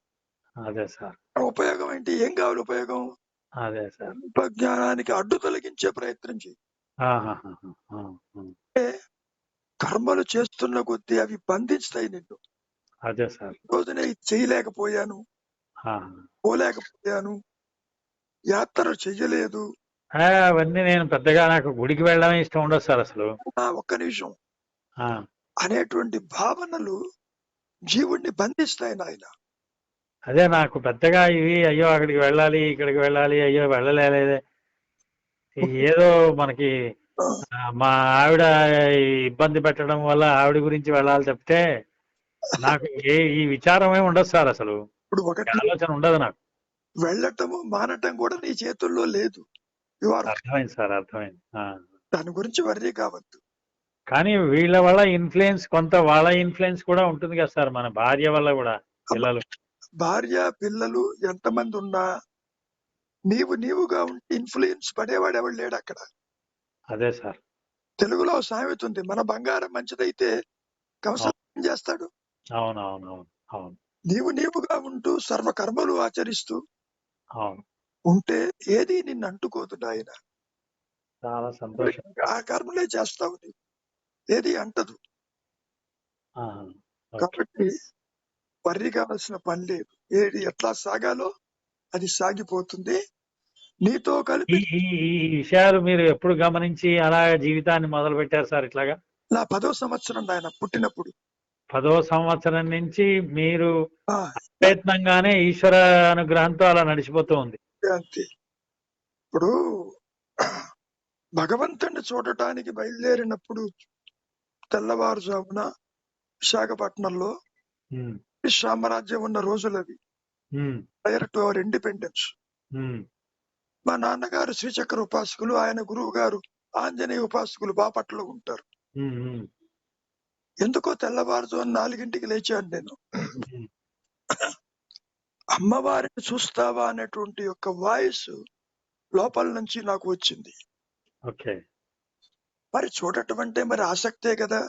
అదే సార్. ఉపయోగం ఏంటి? ఏం కావాలి ఉపయోగం? అదే సార్. జ్ఞానానికి అడ్డు తొలగించే ప్రయత్నం చేయి. కర్మలు చేస్తున్న కొద్దీ అవి బంధిస్తాయి నిన్ను. అదే సార్. రోజునే ఇది చేయలేకపోయాను, పోలేకపోయాను, యాత్ర చెయ్యలేదు. అవన్నీ నేను పెద్దగా నాకు గుడికి వెళ్ళడమే ఇష్టం ఉండదు సార్ అసలు. ఒక్క నిమిషం అనేటువంటి భావనలు జీవుణ్ణి బంధిస్తాయి నాయన. అదే నాకు పెద్దగా ఇవి అయ్యో అక్కడికి వెళ్ళాలి ఇక్కడికి వెళ్ళాలి అయ్యో వెళ్ళలేదే ఏదో మనకి మా ఆవిడ ఇబ్బంది పెట్టడం వల్ల ఆవిడ గురించి వెళ్ళాలి తప్పితే నాకు ఈ విచారమే ఉండదు సార్ అసలు. ఇప్పుడు ఒకటి ఆలోచన ఉండదు నాకు. వెళ్ళటము మానటం కూడా నీ చేతుల్లో లేదు. అర్థమైంది సార్. అర్థమైంది. దాని గురించి వర్రీ కావద్దు. కానీ వీళ్ళ వల్ల ఇన్ఫ్లుయెన్స్ కొంత వాళ్ళ ఇన్ఫ్లుయెన్స్ కూడా ఉంటుంది కదా సార్. మన భార్య వల్ల కూడా పిల్లలు భార్య పిల్లలు ఎంతమంది ఉన్నా నీవుగా ఉంటే ఇన్ఫ్లుయెన్స్ పడేవాడు ఎవడు లేడు అక్కడ. అదే సార్. తెలుగులో సామెత ఉంది, మన బంగారం మంచిదైతే కవసం చేస్తాడు. అవును. నీవుగా ఉంటూ సర్వకర్మలు ఆచరిస్తూ అవును ఉంటే ఏది నిన్ను అంటుకోదు నాయన. చాలా సంతోషం. ఆ కర్మలే చేస్తావు, నీవు ఏది అంటదు. కాబట్టి వర్రీ కావాల్సిన పని లేదు. ఏది ఎట్లా సాగాలో అది సాగిపోతుంది. నీతో కలిపి ఈ విషయాలు మీరు ఎప్పుడు గమనించి అలా జీవితాన్ని మొదలు పెట్టారు సార్ ఇట్లాగా? నా 10వ సంవత్సరం నాయన పుట్టినప్పుడు. 10వ సంవత్సరం నుంచి మీరు ప్రయత్నంగానే ఈశ్వర అనుగ్రహంతో అలా నడిచిపోతూ ఉంది. అంతే. ఇప్పుడు భగవంతుడిని చూడటానికి బయలుదేరినప్పుడు తెల్లవారుజామున విశాఖపట్నంలో సామ్రాజ్యం ఉన్న రోజులవి, ప్రయర్ టు అవర్ ఇండిపెండెన్స్. మా నాన్నగారు శ్రీచక్ర ఉపాసకులు, ఆయన గురువు గారు ఆంజనేయ ఉపాసకులు బాపట్లలో ఉంటారు. ఎందుకో తెల్లవారుజామున 4ంటికి లేచాను నేను. అమ్మవారిని చూస్తావా అనేటువంటి యొక్క వాయిస్ లోపల నుంచి నాకు వచ్చింది. మరి చూడటం అంటే మరి ఆసక్తే కదా.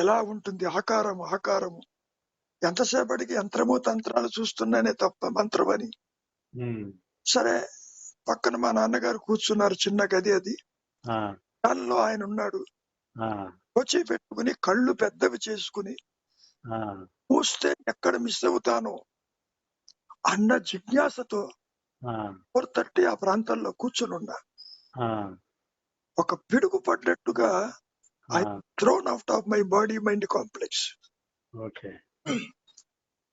ఎలా ఉంటుంది ఆకారము ఎంతసేపటికి యంత్రము తంత్రాలు చూస్తున్నానే తప్ప మంత్రం అని. సరే, పక్కన మా నాన్నగారు కూర్చున్నారు, చిన్న గది అది. దానిలో ఆయన ఉన్నాడు. వచ్చి పెట్టుకుని కళ్ళు పెద్దవి చేసుకుని ఆ, చూస్తే ఎక్కడ మిస్ అవుతానో అన్న జిజ్ఞాసతో ఆ, 4:30 ఆ ప్రాంతంలో కూర్చునున్నా. ఆ, ఒక పిడుగు పడ్డట్టుగా ఐ ఆ, throne out of my body mind complex. Okay.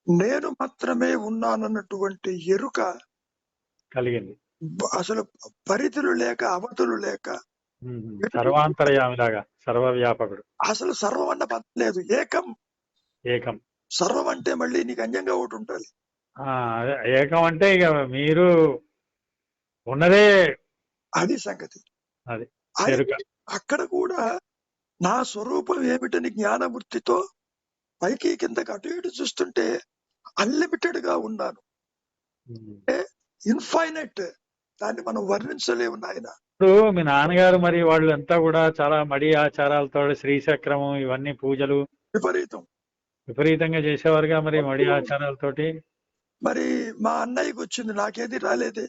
నేను మాత్రమే ఉన్నానన్నటువంటి ఎరుక కలిగింది. అసలు పరిధులు లేక అవధులు లేక సర్వాంతర్యామిలాగా, సర్వవ్యాపకుడు, అసలు సర్వం అన్న పదం లేదు, ఏకం. ఏకం. సర్వం అంటే మళ్ళీ నీకు అన్యంగా ఒకటి ఉంటుంది. అదే ఏకం అంటే ఇక మీరు ఉన్నదే అది సంగతి. అది అది ఎరుక. అక్కడ కూడా నా స్వరూపం ఏమిటని జ్ఞానవృత్తితో పైకి కిందకి అటు ఇటు చూస్తుంటే అన్లిమిటెడ్ గా ఉన్నాను. ఇన్ఫైనైట్, దాన్ని మనం వర్ణించలేము నాయన. ఇప్పుడు మీ నాన్నగారు మరి వాళ్ళు అంతా కూడా చాలా మడి ఆచారాలతో శ్రీచక్రము ఇవన్నీ పూజలు విపరీతం. విపరీతంగా చేసేవారుగా మరి మడి ఆచారాలతోటి. మరి మా అన్నయ్యకి వచ్చింది, నాకేది రాలేదే.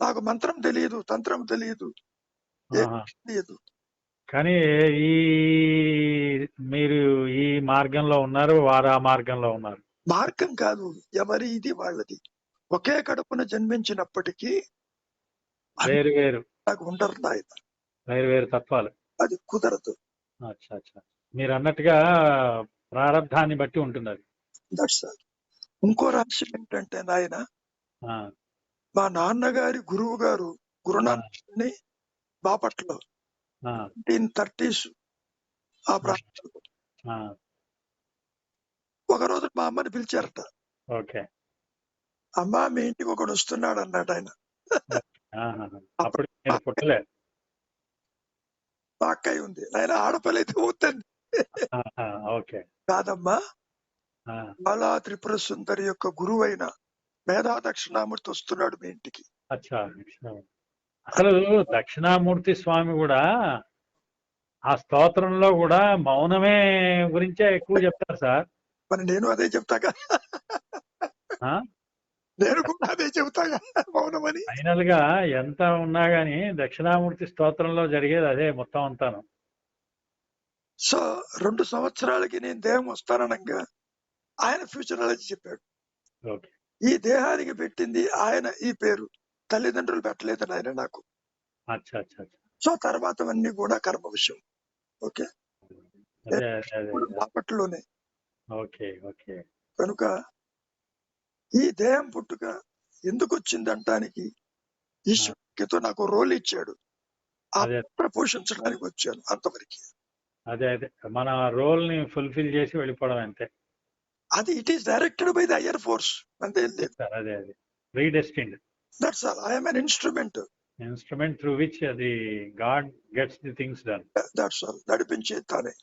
నాకు మంత్రం తెలియదు, తంత్రం తెలియదు, ఆహా. తెలియదు. కానీ ఈ మీరు ఈ మార్గంలో ఉన్నారు, వారు ఆ మార్గంలో ఉన్నారు. మార్గం కాదు, ఎవరి ఇది వాళ్ళది. ఒకే కడుపున జన్మించినప్పటికీ వేరు వేరు నాకు ఉండరు నాయన. వేరు వేరు తత్వాలు. అది కుదరదు. అచ్చా అచ్చా. మీరు అన్నట్టుగా ప్రారంధాన్ని బట్టి ఉంటుంది అది. That's all. ఇంకో రహస్యం ఏంటంటే నాయన, ఆ, మా నాన్నగారి గురువు గారు గురునాథుని బాపట్లో ఆ, 1930s ఆ ప్రాంతంలో ఆ, ఒక రోజు మా అమ్మని పిలిచారట. ఓకే. అమ్మా, మీ ఇంటికి ఒకడు వస్తున్నాడు అన్నాడు ఆయన. ఆహా. అప్పుడు మీరు పుట్టలే. మా అక్కయ్య ఉంది, ఆయన ఆడపలైతే వద్దండి. ఆహా, ఓకే. కాదమ్మా, ఆ, బాలా త్రిపుర సుందరి యొక్క గురువైన మేధా దక్షిణామూర్తి వస్తున్నాడు మీ ఇంటికి. అచ్చా. అసలు దక్షిణామూర్తి స్వామి కూడా ఆ స్తోత్రంలో కూడా మౌనమే గురించే ఎక్కువ చెప్తారు సార్. మరి నేను అదే చెప్తాగా, ఆ? నేను కూడా అదే చెబుతాగా, మౌనమని. ఫైనల్ గా ఎంత ఉన్నా గానీ దక్షిణామూర్తి స్తోత్రంలో జరిగేది అదే మొత్తం అంతాను. సో 2 సంవత్సరాలకి నేను దేహం వస్తాననగా ఆయన ఫ్యూచరాలజీ చెప్పాడు. ఓకే. ఈ దేహానికి పెట్టింది ఆయన, ఈ పేరు తల్లిదండ్రులు పెట్టలేదు ఆయన నాకు. అచ్చా అచ్చా అచ్చా. సో తర్వాతవన్నీ కూడా కర్మ విషయం. ఓకే, అదే అదే అదే. బాపట్లోనే. Okay okay. కనుక ఈ దేహం పుట్టుక ఎందుకు వచ్చింది అంటానికి ఈశ్వరుడితో నాకు రోల్ ఇచ్చాడు, ఆ అదే పాత్ర పోషించడానికి వచ్చాను అంతవరకు. అదే అదే మన రోల్ ని ఫుల్ఫిల్ చేసి వెళ్ళిపోవడం అంతే. అది it is directed by the air force, అంతే లేదు. అదే అదే predestined. That's all. I'm an instrument. Instrument through which అది God gets the things done. That's all. నడిపించే తానే,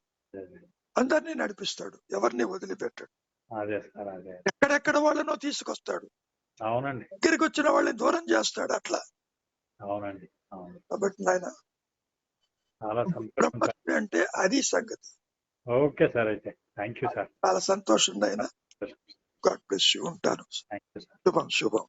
అందరినీ నడిపిస్తాడు, ఎవరిని వదిలిపెట్టాడు. అదే సార్ అదే. ఎక్కడెక్కడ వాళ్ళనో తీసుకొస్తాడు, అవునండి. దగ్గరికి వచ్చిన వాళ్ళని దూరం చేస్తాడు, అట్లా. అవునండి. అవును. కాబట్టి నాయన చాలా సంతోషం సార్. బ్రహ్మత్వం అంటే అది సంగతి. ఓకే సార్, అయితే థ్యాంక్ యూ సార్. చాలా సంతోషం నాయన. God bless you. ఉంటాను. Thank you sir. శుభం శుభం.